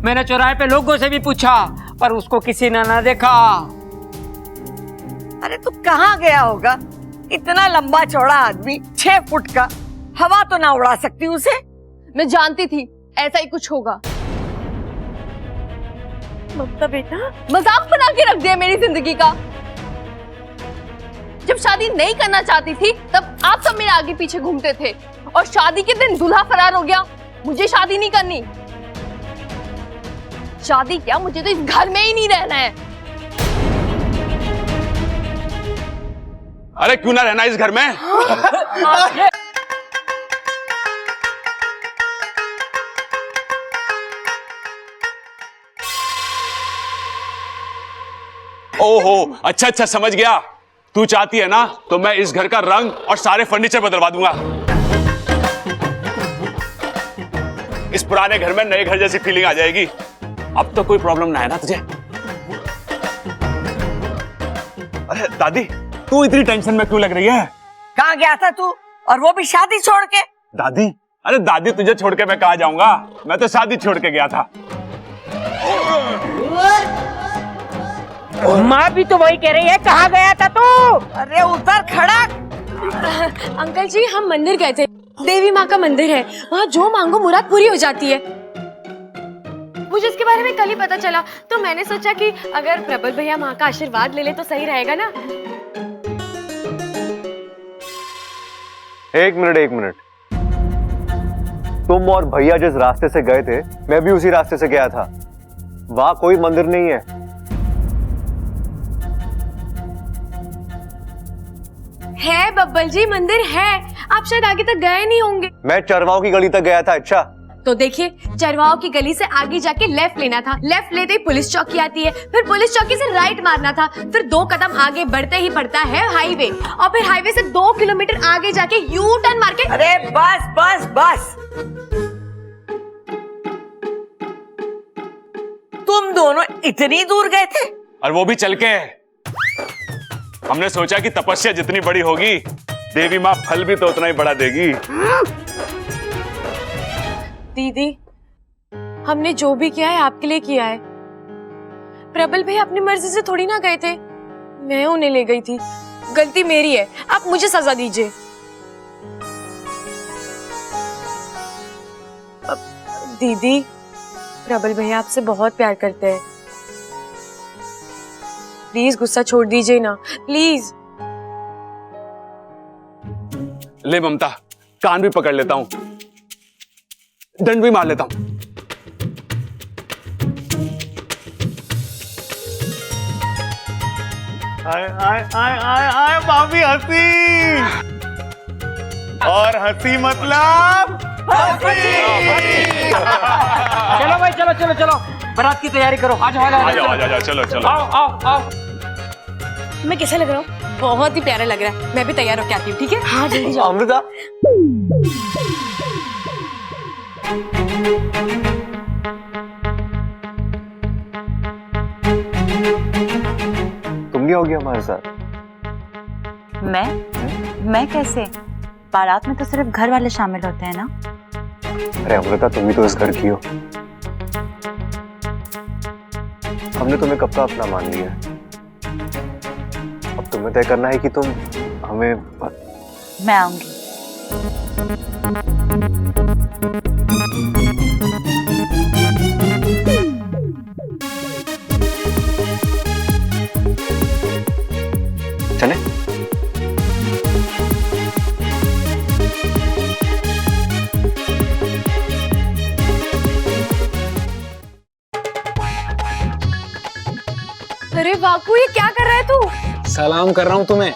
मैंने चौराहे पे लोगों से भी पूछा पर उसको किसी ने ना देखा। अरे तू कहाँ गया होगा? इतना लंबा चौड़ा आदमी, 6 फुट का, हवा तो ना उड़ा सकती उसे? मैं जानती थी ऐसा ही कुछ होगा। ममता बेटा, मजाक बना के रख दिया मेरी जिंदगी का। जब शादी नहीं करना चाहती थी तब आप सब मेरे आगे पीछे घूमते थे, और शादी के दिन दूल्हा फरार हो गया। मुझे शादी नहीं करनी। शादी क्या, मुझे तो इस घर में ही नहीं रहना है। अरे क्यों ना रहना इस घर में? ओहो अच्छा समझ गया। तू चाहती है ना तो मैं इस घर का रंग और सारे फर्नीचर बदलवा दूंगा। इस पुराने घर में नए घर जैसी फीलिंग आ जाएगी। अब तो कोई प्रॉब्लम ना है ना तुझे? अरे दादी तू इतनी टेंशन में क्यों लग रही है? कहाँ गया था तू, और वो भी शादी छोड़ के? दादी, अरे दादी तुझे छोड़ के मैं कहाँ जाऊंगा? मैं तो शादी छोड़ के गया था। माँ भी तो वही कह रही है, कहाँ गया था तू? अरे उधर खड़ा। अंकल जी हम मंदिर गए थे, देवी माँ का मंदिर है, वहाँ जो मांगो मुराद पूरी हो जाती है। मुझे इसके बारे में कल ही पता चला, तो मैंने सोचा कि अगर प्रबल भैया माँ का आशीर्वाद ले ले तो सही रहेगा ना। एक मिनट, तुम और भैया जिस रास्ते से गए थे मैं भी उसी रास्ते से गया था। वहां कोई मंदिर नहीं है। है बब्बल जी, मंदिर है, आप शायद आगे तक गए नहीं होंगे। मैं चरवाओं की गली तक गया था। अच्छा तो देखिए, चरवाओं की गली से आगे जाके लेफ्ट लेना था, लेफ्ट लेते ही पुलिस चौकी आती है, फिर पुलिस चौकी से राइट मारना था, फिर 2 कदम आगे बढ़ते ही पड़ता है हाईवे, और फिर हाईवे से 2 किलोमीटर आगे जाके यू टर्न मार के। अरे बस बस बस, तुम दोनों इतनी दूर गए थे? और वो भी चल के। हमने सोचा कि तपस्या जितनी बड़ी होगी देवी माँ फल भी तो उतना ही बड़ा देगी। दीदी, हमने जो भी किया है आपके लिए किया है। प्रबल भाई अपनी मर्जी से थोड़ी ना गए थे, मैं उन्हें ले गई थी। गलती मेरी है, आप मुझे सजा दीजिए। दीदी, प्रबल भैया आपसे बहुत प्यार करते हैं, प्लीज गुस्सा छोड़ दीजिए ना, प्लीज। ले ममता, कान भी पकड़ लेता हूं, दंड भी मार लेता हूं। आए आए आए आए आए भाभी हंसी। और हंसी मतलब चलो भाई, चलो चलो चलो, बारात की तैयारी करो। आ जाओ आ जाओ आ जाओ, चलो चलो। आओ आओ आओ। मैं कैसा लग रहा हूँ? बहुत ही प्यारा लग रहा है। मैं भी तैयार होके आती हूँ, ठीक है? हाँ जल्दी जाओ। अमृता, तुम भी होगी हमारे साथ। मैं कैसे? बारात में तो सिर्फ घर वाले शामिल होते हैं ना। अरे अमृता, तुम भी तो इस घर की हो। हमने तुम्हें कब का अपना मान लिया है। अब तुम्हें तय करना है कि तुम हमें। मैं आऊंगी। चले? अरे बाकू, ये क्या कर रहा है तू? सलाम कर रहा हूँ तुम्हें।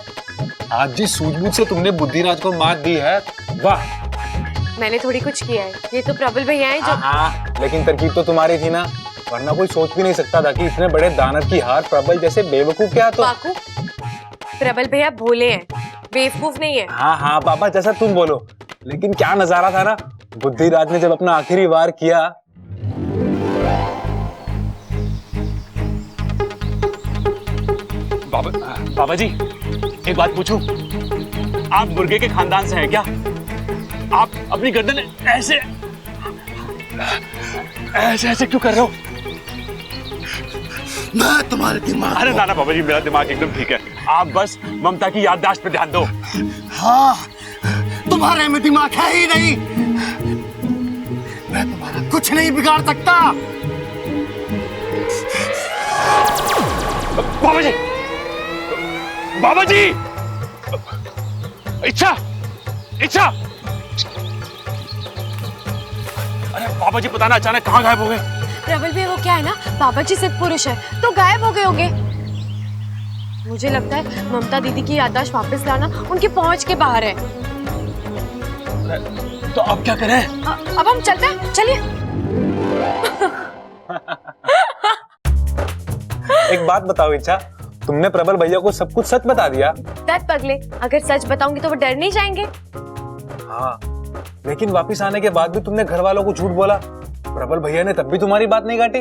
आज जिस सूझबूझ से तुमने बुद्धिराज को मात दी है, वाह। मैंने थोड़ी कुछ किया है, ये तो प्रबल भैया है जो। हाँ, लेकिन तरकीब तो तुम्हारी थी ना, वरना कोई सोच भी नहीं सकता था कि इतने बड़े दानव की हार प्रबल जैसे बेवकूफ क्या तो। बाकू, प्रबल भैया भोले हैं, बेवकूफ नहीं है। हाँ हाँ पापा, जैसा तुम बोलो, लेकिन क्या नजारा था ना बुद्धिराज ने जब अपना आखिरी वार किया। बाबा जी, एक बात पूछूं? आप मुर्गे के खानदान से हैं क्या? आप अपनी गर्दन ऐसे ऐसे ऐसे क्यों कर रहे हो? मैं तुम्हारे दिमाग। अरे ना ना बाबा जी, मेरा दिमाग एकदम ठीक है। आप बस ममता की याददाश्त पे ध्यान दो। हाँ, तुम्हारे में दिमाग है ही नहीं। मैं तुम्हारा कुछ नहीं बिगाड़ सकता। बाबा जी, बाबा जी, इच्छा, इच्छा। अरे बाबा जी, पता ना अचानक कहाँ गायब हो गए। प्रबल भैया वो क्या है ना, बाबा जी सिद्ध पुरुष है तो गायब हो गए होंगे। मुझे लगता है ममता दीदी की याददाश्त वापस लाना उनकी पहुंच के बाहर है। तो अब क्या करें? अब हम चलते हैं, चलिए। एक बात बताओ इच्छा, तुमने प्रबल भैया को सब कुछ सच बता दिया? दत्त पगले, अगर सच बताऊंगी तो वो डर नहीं जाएंगे। हाँ, लेकिन वापिस आने के बाद भी तुमने घर वालों को झूठ बोला। प्रबल भैया ने तब भी तुम्हारी बात नहीं काटी।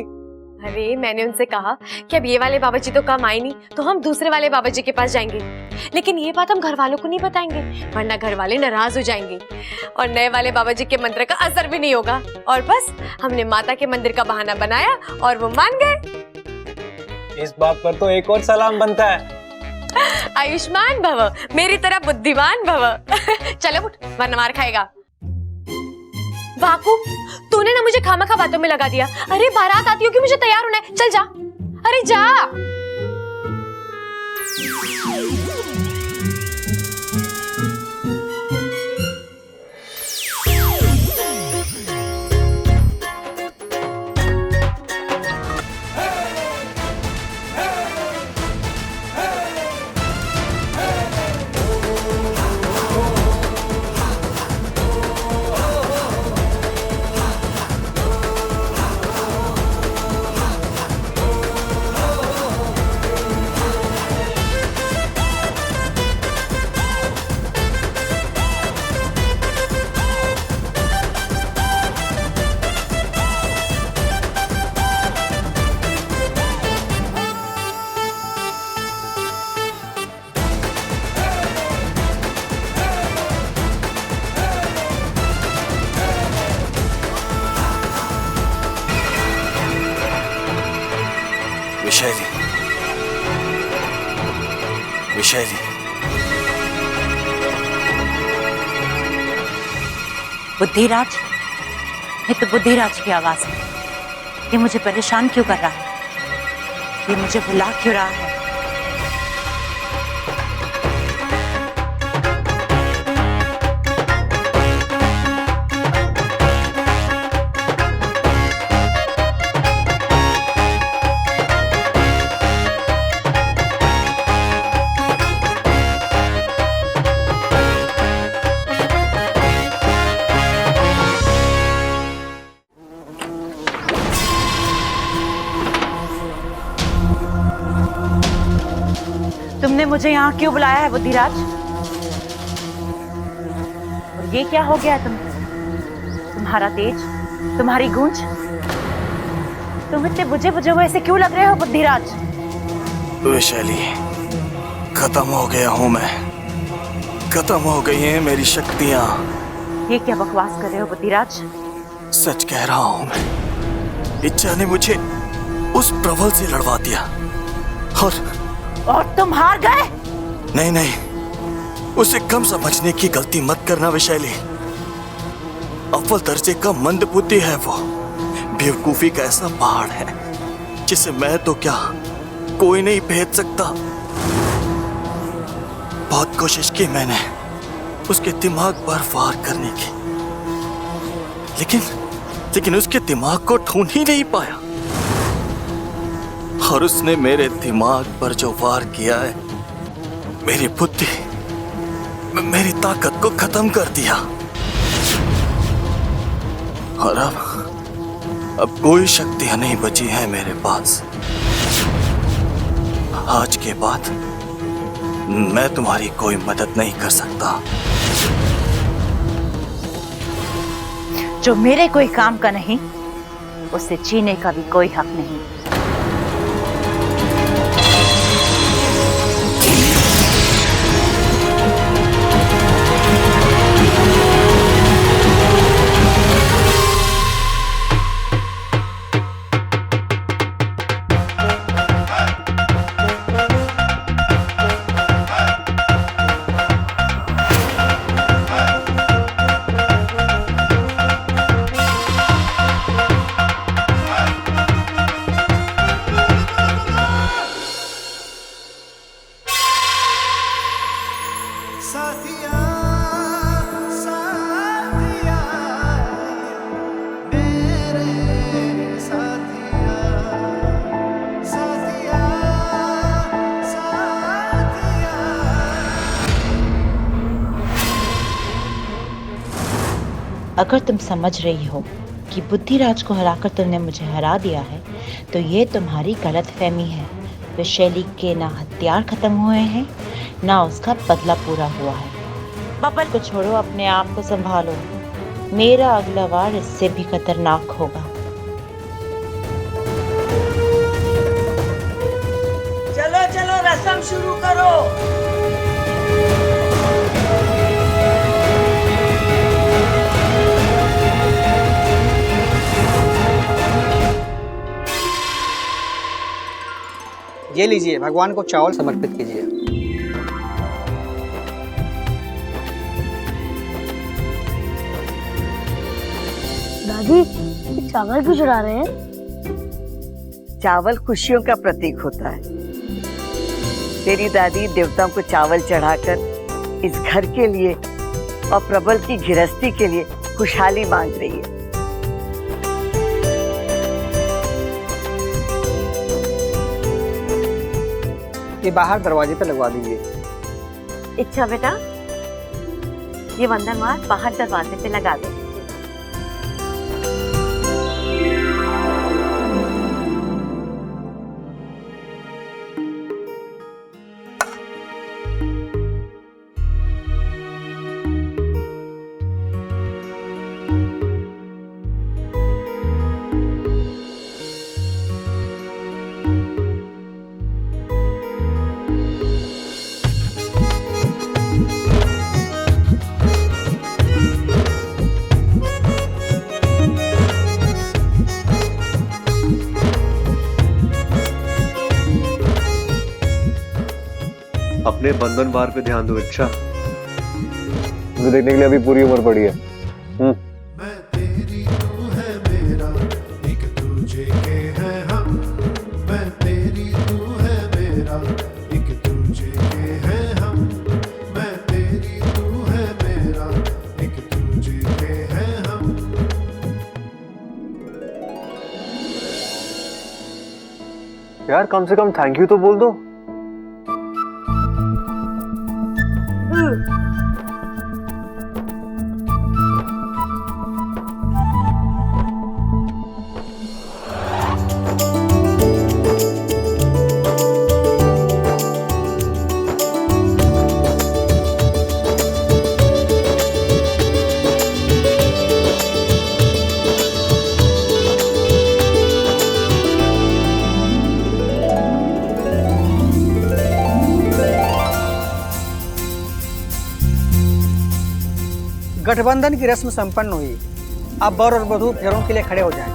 अरे मैंने उनसे कहा कि अब ये वाले बाबा जी तो कम आए नहीं, तो हम दूसरे वाले बाबा जी के पास जाएंगे। लेकिन ये बात हम घर वालों को नहीं बताएंगे, वरना घर वाले नाराज हो जाएंगे और नए वाले बाबा जी के मंत्र का असर भी नहीं होगा। और बस हमने माता के मंदिर का बहाना बनाया और वो मान गए। इस बात पर तो एक और सलाम बनता है। आयुष्मान भव, मेरी तरह बुद्धिमान भव। चलो उठ, वरना मार खाएगा। वाकू, तूने ना मुझे खामखा बातों में लगा दिया। अरे बारात आती होगी, मुझे तैयार होना है, चल जा। अरे जा। विशैली, विशैली, बुद्धिराज, ये तो बुद्धिराज की आवाज है। ये मुझे परेशान क्यों कर रहा है? ये मुझे बुला क्यों रहा है? तुमने मुझे यहाँ क्यों बुलाया है बुद्धिराज? और ये क्या हो गया तुम्हारा तेज, तुम्हारी गूंज? तुम इतने बुझे बुझे हुए ऐसे क्यों लग रहे हो बुद्धिराज? वैशाली, खत्म हो गया हूँ मैं, खत्म हो गई हैं मेरी शक्तियाँ। ये क्या बकवास कर रहे हो बुद्धिराज? सच कह रहा हूँ मैं। इच्छा ने मुझे उस प्रबल से लड़वा दिया और तुम हार गए? नहीं नहीं, उसे कम समझने की गलती मत करना वैशाली। अव्वल दर्जे का मंद बुद्धि है वो, बेवकूफी का ऐसा पहाड़ है जिसे मैं तो क्या कोई नहीं भेद सकता। बहुत कोशिश की मैंने उसके दिमाग पर वार करने की, लेकिन उसके दिमाग को ढूंढ ही नहीं पाया। और उसने मेरे दिमाग पर जो वार किया है, मेरी बुद्धि, मेरी ताकत को खत्म कर दिया। और अब कोई शक्तियां नहीं बची है मेरे पास। आज के बाद मैं तुम्हारी कोई मदद नहीं कर सकता। जो मेरे कोई काम का नहीं, उसे जीने का भी कोई हक नहीं। अगर तुम समझ रही हो कि बुद्धिराज को हराकर तुमने मुझे हरा दिया है, तो ये तुम्हारी गलतफहमी है। वैशाली के ना हथियार खत्म हुए हैं, ना उसका बदला पूरा हुआ है। बबल को छोड़ो, अपने आप को संभालो। मेरा अगला वार इससे भी खतरनाक होगा। चलो चलो, रस्म शुरू करो। ये लीजिए, भगवान को चावल समर्पित कीजिए। दादी, चावल क्यों चढ़ा रहे हैं? चावल खुशियों का प्रतीक होता है। तेरी दादी देवताओं को चावल चढ़ाकर इस घर के लिए और प्रबल की गृहस्थी के लिए खुशहाली मांग रही है। ये बाहर दरवाजे पे लगवा दीजिए। इच्छा बेटा, ये वंदनवार बाहर दरवाजे पे लगा दे। अपने बंधनवार पे ध्यान दो। इच्छा, मुझे देखने के लिए अभी पूरी उम्र पड़ी है। यार कम से कम थैंक यू तो बोल दो। गठबंधन की रस्म संपन्न हुई। अब वर और वधू फेरों के लिए खड़े हो जाएं।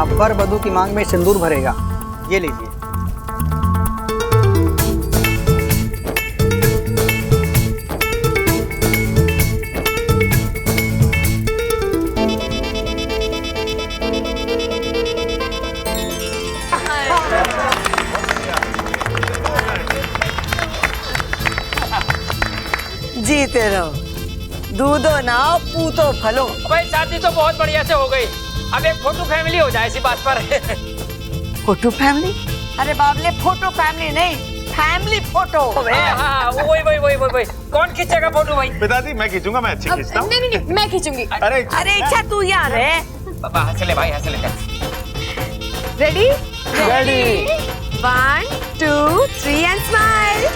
अब वर वधू की मांग में सिंदूर भरेगा। ये लीजिए। जीते रहो, दूधो नाओ पूतो फलो। भाई शादी तो बहुत बढ़िया से हो गई, अब एक फोटो फैमिली हो जाए इसी बात पर। Photo family? अरे बाबले, फोटो फैमिली नहीं, फैमिली फोटो। हाँ, वही। कौन खींचेगा फोटो भाई? पिताजी मैं खींचूंगा, मैं अच्छी खींचता हूँ। नहीं, मैं खींचूंगी। अरे इच्छा तू यार है। पापा हंस ले भाई, हंस ले। रेडी? 1 2 3 and smile.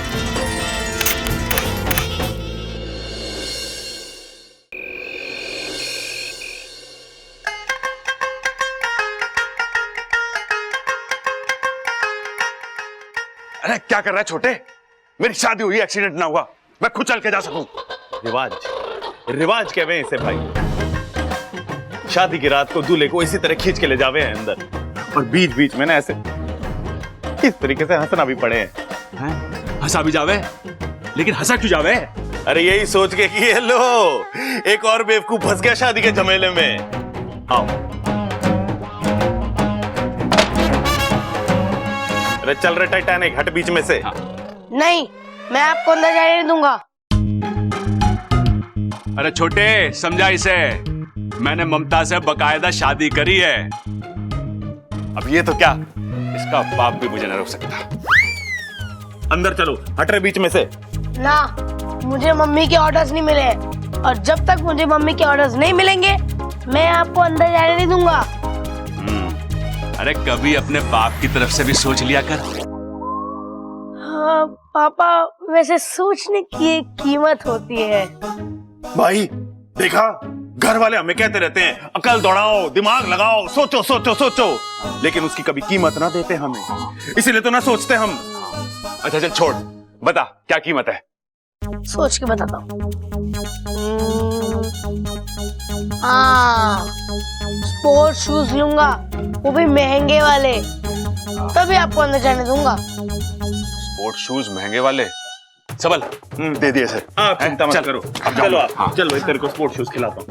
अरे क्या कर रहा है छोटे? मेरी शादी हुई, एक्सीडेंट ना हुआ, मैं खुद चल के जा सकूं। रिवाज कहवे इसे भाई। शादी की रात को दूल्हे को इसी तरह खींच के ले जावे हैं अंदर, और बीच बीच में ना ऐसे इस तरीके से हंसना भी पड़े हैं। हंसा भी जावे, लेकिन हंसा क्यों जावे? अरे यही सोच के कि ये लो एक और बेवकूफ फंस गया शादी के झमेले में। आओ। अरे चल रहे टाइटैनिक, हट बीच में से। नहीं, मैं आपको अंदर जाने नहीं दूंगा। अरे छोटे, समझा इसे, मैंने ममता से बकायदा शादी करी है। अब ये तो क्या, इसका बाप भी मुझे न रोक सकता। अंदर चलो, हट रहे बीच में से। ना, मुझे मम्मी के ऑर्डर्स नहीं मिले, और जब तक मुझे मम्मी के ऑर्डर्स नहीं मिलेंगे मैं आपको अंदर जाने नहीं दूंगा। अरे कभी अपने बाप की तरफ से भी सोच लिया कर। हाँ पापा, वैसे सोचने की एक कीमत होती है। भाई देखा, घर वाले हमें कहते रहते हैं अकल दौड़ाओ, दिमाग लगाओ, सोचो सोचो सोचो, लेकिन उसकी कभी कीमत ना देते हमें, इसीलिए तो ना सोचते हम। अच्छा चल छोड़, बता क्या कीमत है? सोच के बताता हूँ। हाँ, स्पोर्ट शूज लूंगा, वो भी महंगे वाले, तभी आपको अंदर जाने दूंगा। स्पोर्ट शूज महंगे वाले? सबल दे दिए सर। आप चिंता मत करो, चलो आप। हाँ। चल भाई, तेरे को स्पोर्ट शूज खिलाता हूँ।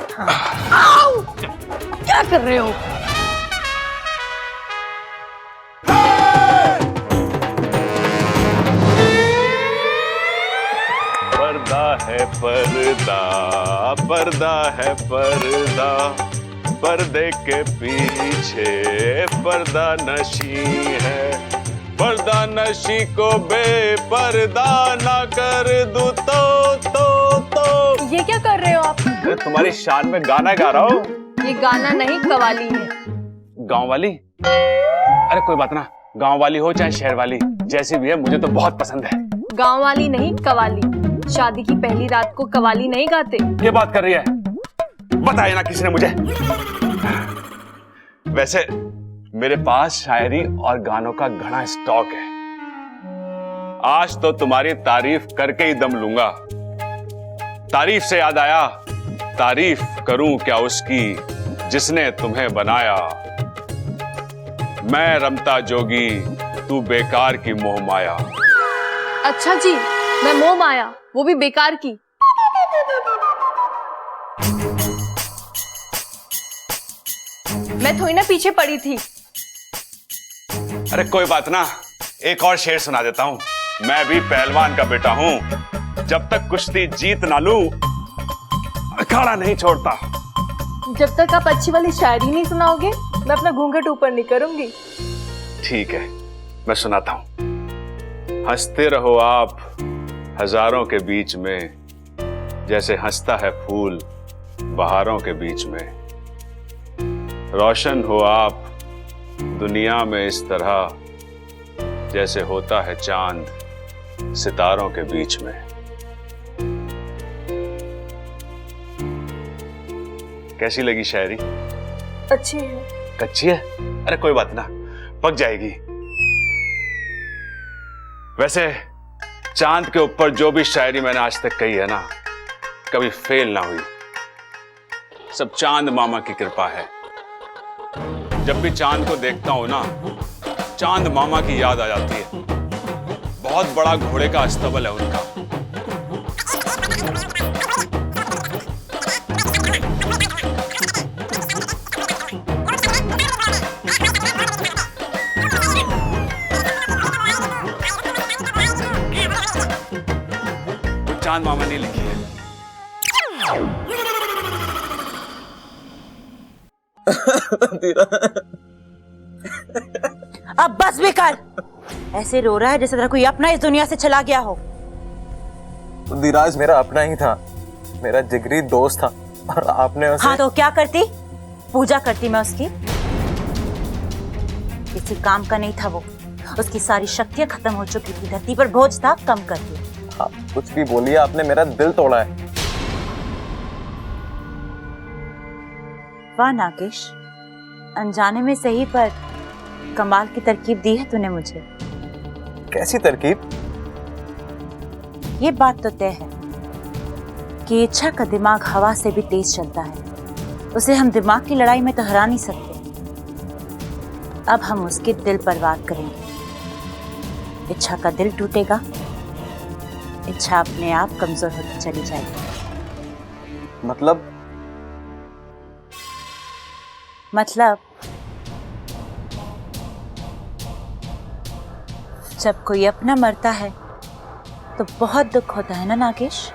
क्या कर रहे हो? पर्दा है पर्दा, पर्दा है पर्दा, पर्दे के पीछे पर्दा नशी है, पर्दा नशी को बेपर्दा ना कर दूं तो। ये क्या कर रहे हो आप? तुम्हारी शान में गाना गा रहा हूँ। ये गाना नहीं, कवाली है। गांव वाली? अरे कोई बात ना, गांव वाली हो चाहे शहर वाली, जैसी भी है मुझे तो बहुत पसंद है। गांव वाली नहीं, कवाली। शादी की पहली रात को कवाली नहीं गाते। ये बात कर रही है? बताया ना किसी ने मुझे। वैसे मेरे पास शायरी और गानों का घना स्टॉक है। आज तो तुम्हारी तारीफ करके ही दम लूंगा। तारीफ से याद आया, तारीफ करूं क्या उसकी जिसने तुम्हें बनाया। मैं रमता जोगी, तू बेकार की मोह माया। अच्छा जी, मैं मोह माया, वो भी बेकार की। मैं थोड़ी ना पीछे पड़ी थी। अरे कोई बात ना, एक और शेर सुना देता हूं। मैं भी पहलवान का बेटा हूं, जब तक कुश्ती जीत ना लूं अखाड़ा नहीं छोड़ता। जब तक आप अच्छी वाली शायरी नहीं सुनाओगे मैं अपना घूंघट ऊपर नहीं करूंगी। ठीक है, मैं सुनाता हूं। हंसते रहो आप हजारों के बीच में, जैसे हंसता है फूल बहारों के बीच में। रोशन हो आप दुनिया में इस तरह, जैसे होता है चांद सितारों के बीच में। कैसी लगी शायरी? अच्छी है। कच्ची है? अरे कोई बात ना, पक जाएगी। वैसे चांद के ऊपर जो भी शायरी मैंने आज तक कही है ना, कभी फेल ना हुई। सब चांद मामा की कृपा है। जब भी चांद को देखता हूं ना, चांद मामा की याद आ जाती है। बहुत बड़ा घोड़े का अस्तबल है उनका। चांद मामा ने लिखी है। अब बस भी कर। ऐसे रो रहा है जैसे तेरा कोई अपना इस दुनिया से चला गया हो। धीराज मेरा अपना ही था, मेरा जिगरी दोस्त था, और आपने उसे... हाँ तो क्या करती? पूजा करती मैं उसकी। किसी काम का नहीं था वो। उसकी सारी शक्तियां खत्म हो चुकी थी, धरती पर बोझ था, कम कर दिया। आप कुछ भी बोलिए, आपने मेरा दिल तोड़ा है। वाह नागेश, अनजाने में सही पर कमाल की तरकीब दी है तूने मुझे। कैसी तरकीब? ये बात तो तय है कि इच्छा का दिमाग हवा से भी तेज चलता है। उसे हम दिमाग की लड़ाई में तो हरा नहीं सकते। अब हम उसके दिल पर वार करेंगे। इच्छा का दिल टूटेगा, इच्छा अपने आप कमजोर होती चली जाएगी। मतलब जब कोई अपना मरता है तो बहुत दुख होता है ना नागेश?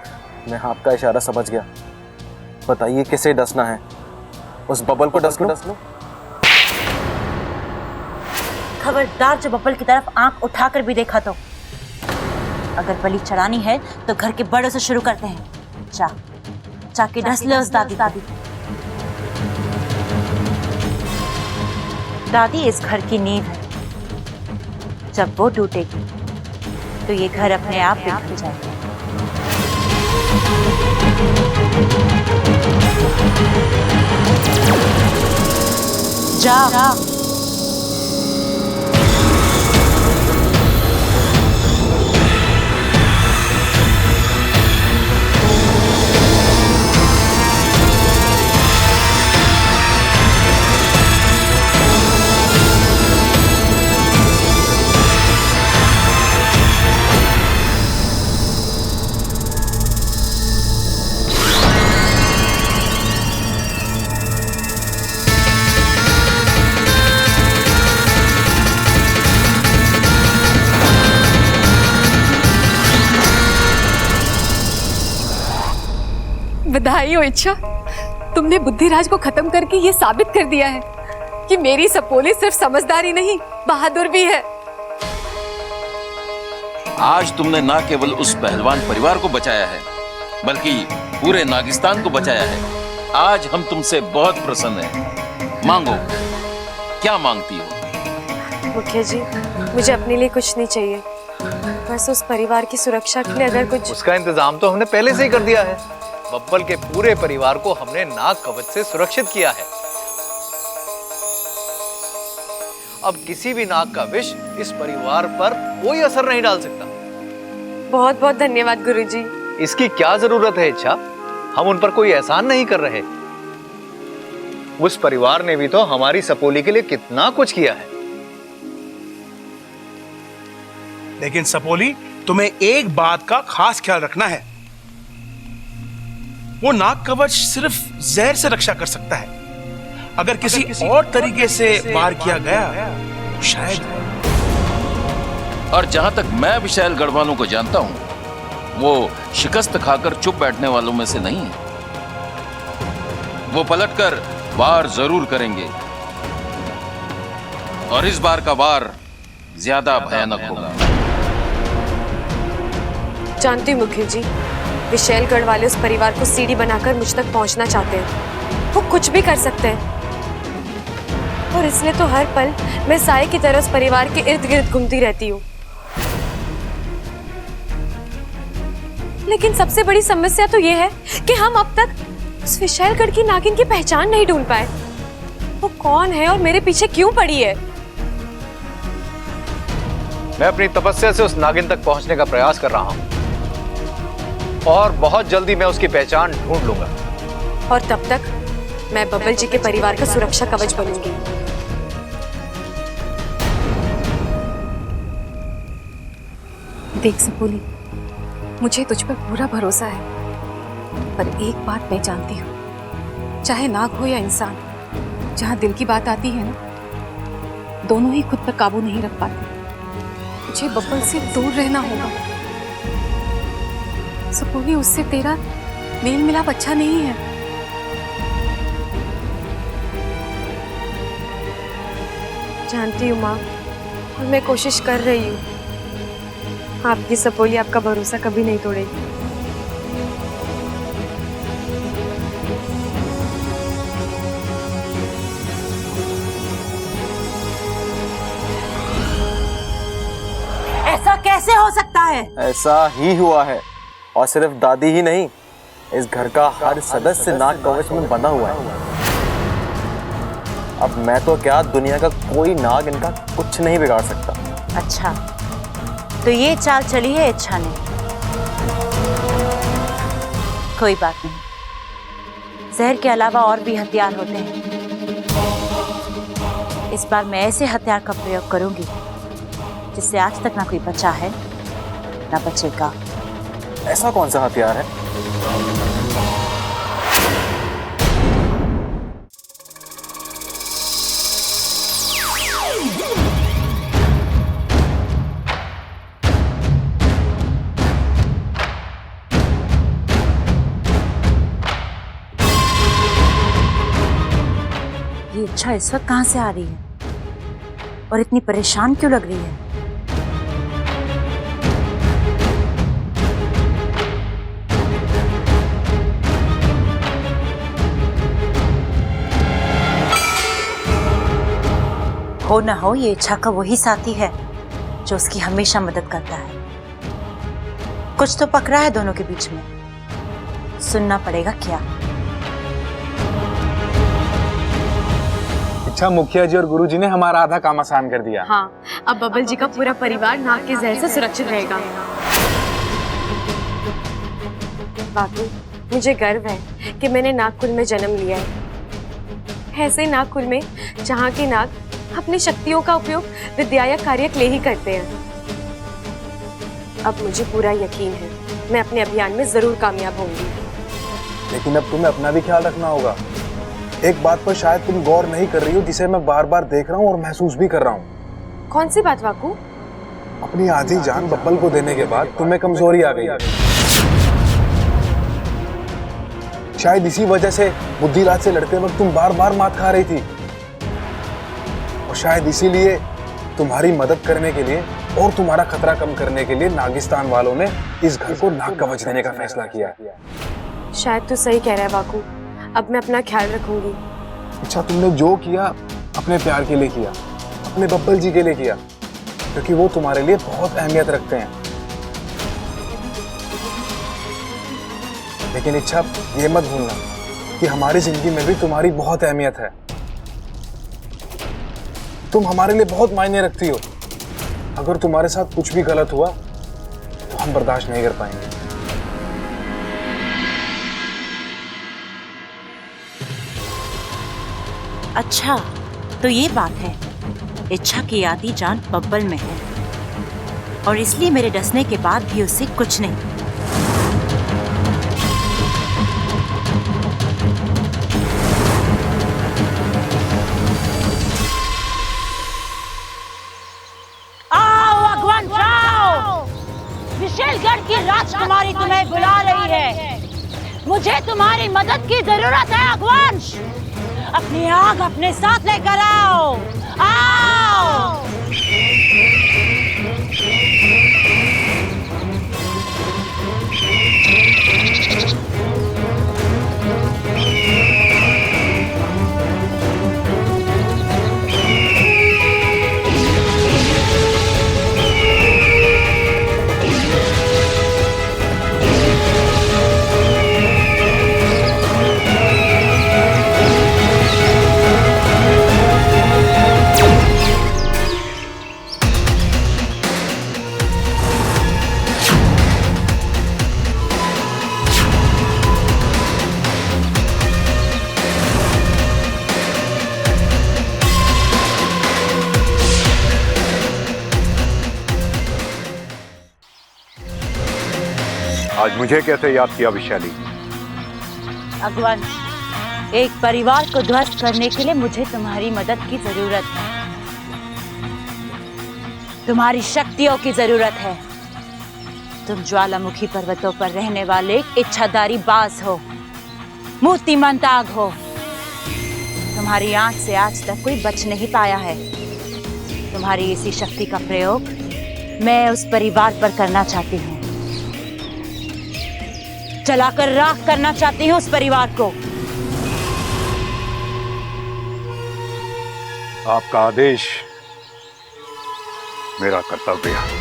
मैं आपका इशारा समझ गया। बताइए किसे डसना है? उस बबल को डस लो। खबरदार जो बबल की तरफ आंख उठाकर भी देखा तो। अगर बलि चढ़ानी है तो घर के बड़ों से शुरू करते हैं। जाके डस ले उस दादी। दादी इस घर की नींव है। जब वो टूटेगी तो ये घर अपने आप बिखर जाएगा। जा। बधाई हो इच्छा, तुमने बुद्धिराज को खत्म करके ये साबित कर दिया है कि मेरी सपोली सिर्फ समझदारी नहीं, बहादुर भी है। आज तुमने ना केवल उस पहलवान परिवार को बचाया है, बल्कि पूरे नागिस्तान को बचाया है। आज हम तुमसे बहुत प्रसन्न हैं। मांगो, क्या मांगती हो? मुखिया जी, मुझे अपने लिए कुछ नहीं चाहिए, बस उस परिवार की सुरक्षा के लिए अगर कुछ... उसका इंतजाम तो हमने पहले से ही कर दिया है। बब्बल के पूरे परिवार को हमने नाग कवच से सुरक्षित किया है। अब किसी भी नाग का विष इस परिवार पर कोई असर नहीं डाल सकता। बहुत बहुत धन्यवाद गुरुजी। इसकी क्या जरूरत है इच्छा? हम उन पर कोई एहसान नहीं कर रहे। उस परिवार ने भी तो हमारी सपोली के लिए कितना कुछ किया है। लेकिन सपोली, तुम्हें एक बात का खास ख्याल रखना है। वो नाग कवच सिर्फ जहर से रक्षा कर सकता है। अगर किसी और तरीके से वार किया गया तो शायद... और जहां तक मैं विशाल गढ़वालों को जानता हूं, वो शिकस्त खाकर चुप बैठने वालों में से नहीं है। वो पलटकर वार जरूर करेंगे, और इस बार का वार ज्यादा भयानक होगा। जानती हूँ मुखिया जी, विशैलगढ़ वाले उस परिवार को सीढ़ी बनाकर मुझ तक पहुंचना चाहते हैं। वो कुछ भी कर सकते हैं, और इसलिए तो हर पल मैं साए की तरह उस परिवार के इर्द गिर्द घूमती रहती हूँ। लेकिन सबसे बड़ी समस्या तो ये है कि हम अब तक उस विशैलगढ़ की नागिन की पहचान नहीं ढूंढ पाए। वो कौन है और मेरे पीछे क्यों पड़ी है? मैं अपनी तपस्या से उस नागिन तक पहुंचने का प्रयास कर रहा हूं, और बहुत जल्दी मैं उसकी पहचान ढूंढ लूंगा। और तब तक मैं बब्बल जी के परिवार का सुरक्षा कवच बनूंगी। देख सपोली, मुझे तुझ पर पूरा भरोसा है, पर एक बात मैं जानती हूँ, चाहे नाग हो या इंसान, जहाँ दिल की बात आती है ना, दोनों ही खुद पर काबू नहीं रख पाते। मुझे बब्बल से दूर रहना होगा। सपोली, उससे तेरा मेल मिलाप अच्छा नहीं है। जानती हूँ माँ, और मैं कोशिश कर रही हूँ। आपकी सपोली आपका भरोसा कभी नहीं तोड़ेगी। ऐसा कैसे हो सकता है? ऐसा ही हुआ है, और सिर्फ दादी ही नहीं, इस घर का हर सदस्य नाग कवच में बंधा हुआ है। अब मैं तो क्या, दुनिया का कोई नाग इनका कुछ नहीं बिगाड़ सकता। अच्छा, तो ये चाल चली है इच्छा ने। कोई बात नहीं, जहर के अलावा और भी हथियार होते हैं। इस बार मैं ऐसे हथियार का प्रयोग करूंगी जिससे आज तक ना कोई बचा है ना बचेगा। ऐसा कौन सा हथियार है? ये इच्छा इस वक्त कहां से आ रही है और इतनी परेशान क्यों लग रही है? हो ना हो, ये इच्छा का वही साथी है जो उसकी हमेशा मदद करता है। कुछ तो पकड़ा है दोनों के बीच में, सुनना पड़ेगा क्या। अच्छा, मुखिया जी और गुरुजी ने हमारा आधा काम आसान कर दिया। हाँ, अब बब्बल जी का पूरा परिवार नाग के जहर से सुरक्षित रहेगा। बाकी मुझे गर्व है कि मैंने नागकुल में जन्म लिया है। ऐसे नागकुल में जहाँ के नाग अपनी शक्तियों का उपयोग विद्या या कार्य के लिए ही करते हैं। अब मुझे पूरा यकीन है मैं अपने अभियान में जरूर कामयाब होंगी। लेकिन अब तुम्हें अपना भी ख्याल रखना होगा। एक बात पर शायद तुम गौर नहीं कर रही हो, जिसे मैं बार बार देख रहा हूँ और महसूस भी कर रहा हूँ। कौन सी बात वाकू? अपनी आधी जान बब्बल को देने के बाद तुम्हें कमजोरी आ गई। शायद इसी वजह से बुद्धिराज से लड़ते वक्त तुम बार बार मात खा रही थी, और शायद इसीलिए तुम्हारी मदद करने के लिए और तुम्हारा खतरा कम करने के लिए नागिस्तान वालों ने इस घर को नाग कवच देने का फैसला किया। शायद तू सही कह रहा है वाकू, अब मैं अपना ख्याल रखूंगी। अच्छा, तुमने जो किया अपने प्यार के लिए किया, अपने बब्बल जी के लिए किया, क्योंकि वो तुम्हारे लिए बहुत अहमियत रखते हैं। लेकिन इच्छा, ये मत भूलना कि हमारी जिंदगी में भी तुम्हारी बहुत अहमियत है। तुम हमारे लिए बहुत मायने रखती हो। अगर तुम्हारे साथ कुछ भी गलत हुआ तो हम बर्दाश्त नहीं कर पाएंगे। अच्छा, तो ये बात है। इच्छा की आधी जान बब्बल में है, और इसलिए मेरे डसने के बाद भी उससे कुछ नहीं। आओ भगवान, जाओ। विशेलगढ़ की राजकुमारी तुम्हें बुला रही है। मुझे तुम्हारी मदद की जरूरत है अगवंश। अपनी आग अपने साथ लेकर आओ, आओ। आज मुझे कैसे याद किया विशाली? अगवंश, एक परिवार को ध्वस्त करने के लिए मुझे तुम्हारी मदद की जरूरत है। तुम्हारी शक्तियों की जरूरत है। तुम ज्वालामुखी पर्वतों पर रहने वाले एक इच्छाधारी बाज हो, मूर्तिमंत आग हो। तुम्हारी आंख से आज तक कोई बच नहीं पाया है। तुम्हारी इसी शक्ति का प्रयोग मैं उस परिवार पर करना चाहती हूँ। जलाकर राख करना चाहती हूँ उस परिवार को। आपका आदेश मेरा कर्तव्य है।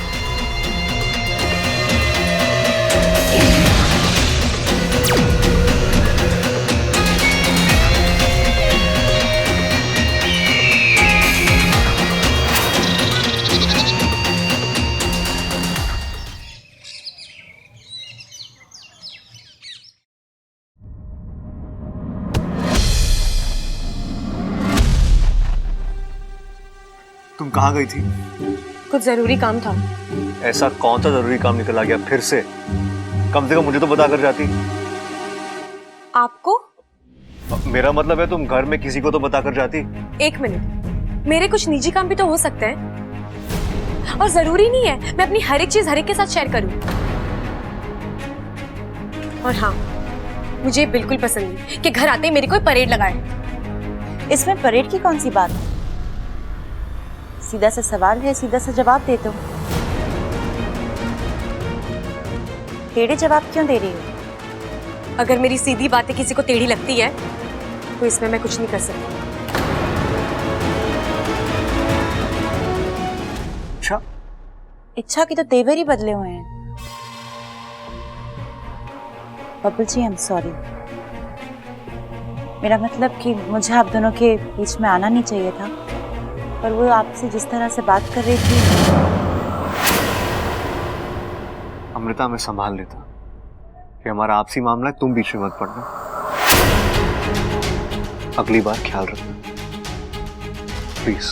तुम कहाँ गई थी? कुछ जरूरी काम था। ऐसा कौन सा जरूरी काम निकल आ गया फिर से? कम से कम मुझे तो बता कर जाती। आपको? मेरा मतलब है तुम घर में किसी को तो बता कर जाती। एक मिनट, मेरे कुछ निजी काम भी तो हो सकते हैं और जरूरी नहीं है मैं अपनी हर एक चीज हर एक के साथ शेयर करूं। और हाँ, मुझे बिल्कुल पसंद नहीं कि घर आते ही मेरी कोई परेड लगाए। इसमें परेड की कौन सी बात है? सीधा सा सवाल है, सीधा सा जवाब दे दो। टेढ़े जवाब क्यों दे रही हो? अगर मेरी सीधी बातें किसी को टेढ़ी लगती है तो इसमें मैं कुछ नहीं कर सकती। इच्छा की तो तेवर ही बदले हुए हैं। Bubble ji, I am sorry. मेरा मतलब कि मुझे आप दोनों के बीच में आना नहीं चाहिए था, पर वो आपसे जिस तरह से बात कर रही थी। अमृता, मैं संभाल लेता। कि हमारा आपसी मामला है, तुम बीच में मत पड़ना। अगली बार ख्याल रखना प्लीज।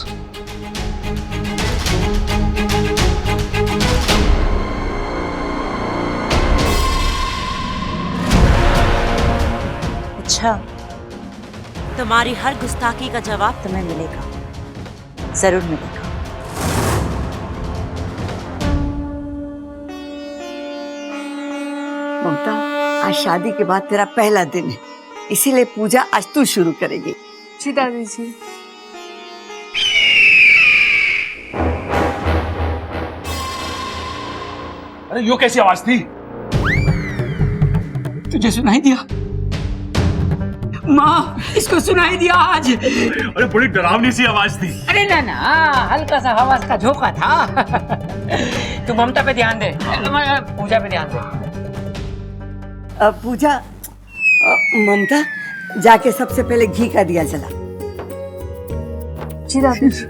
अच्छा, तुम्हारी हर गुस्ताखी का जवाब तुम्हें मिलेगा, जरूर मिलेगा। ममता, आज शादी के बाद तेरा पहला दिन है, इसीलिए पूजा आज तू शुरू करेगी। जी दादी जी। अरे यो कैसी आवाज थी? तुझे सुनाई दिया? माँ, इसको सुनाई दिया आज। अरे बड़ी डरावनी सी आवाज थी। अरे ना ना, हल्का सा आवाज का झोंका था। तू ममता पे ध्यान दे, पूजा पे ध्यान दे। पूजा, ममता जाके सबसे पहले घी का दिया जला। जी दादी जी।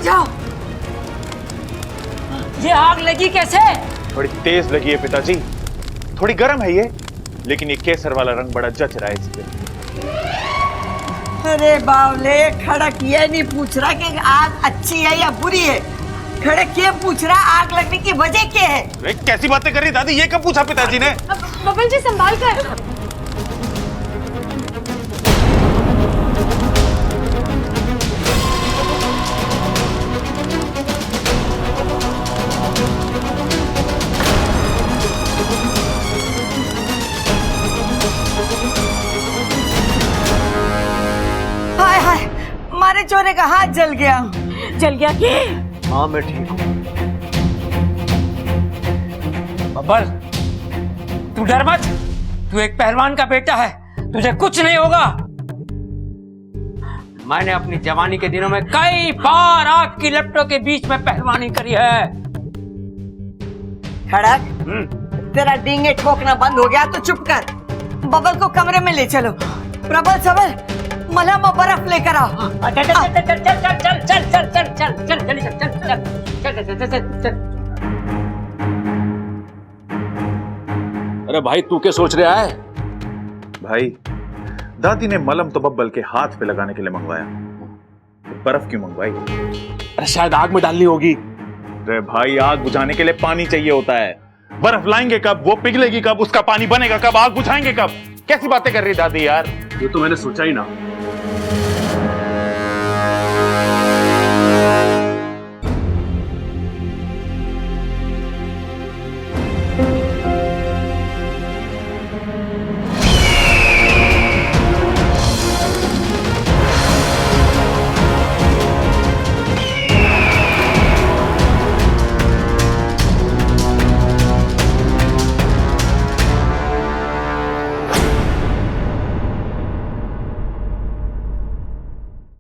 बुझाओ। ये आग लगी कैसे? थोड़ी तेज लगी है पिताजी, थोड़ी गर्म है ये, लेकिन ये केसर वाला रंग बड़ा जच रहा है इस पे। अरे बावले, खड़क ये नहीं पूछ रहा कि आग अच्छी है या बुरी है, खड़क ये पूछ रहा आग लगने की वजह क्या है। अरे कैसी बातें कर रही दादी, ये कब पूछा पिताजी ने? बबल जी संभाल कर। हाय हाय, मारे चोरे का हाथ जल गया। जल गया के? हाँ मैं ठीक हूँ। बब्बर, तू डर मत, तू एक पहलवान का बेटा है, तुझे कुछ नहीं होगा। मैंने अपनी जवानी के दिनों में कई बार आग की लपटों के बीच में पहलवानी करी है। खड़क, तेरा डींगे ठोकना बंद हो गया तो चुप कर, बबल को कमरे में ले चलो। प्रबल सबल, मलहम और बर्फ लेकर आओ। चल चल चल चल चल चल चल चल चल चल चल चल चल चल चल चल चल चल। अरे भाई तू क्या सोच रहा है? भाई दादी ने मलम तो बब्बल के हाथ पे लगाने के लिए मंगवाया, तो बर्फ क्यों मंगवाई? अरे शायद आग में डालनी होगी। अरे भाई आग बुझाने के लिए पानी चाहिए होता है, बर्फ लाएंगे कब, वो पिघलेगी कब, उसका पानी बनेगा कब, आग बुझाएंगे कब? कैसी बातें कर रही दादी यार। ये तो मैंने सोचा ही ना।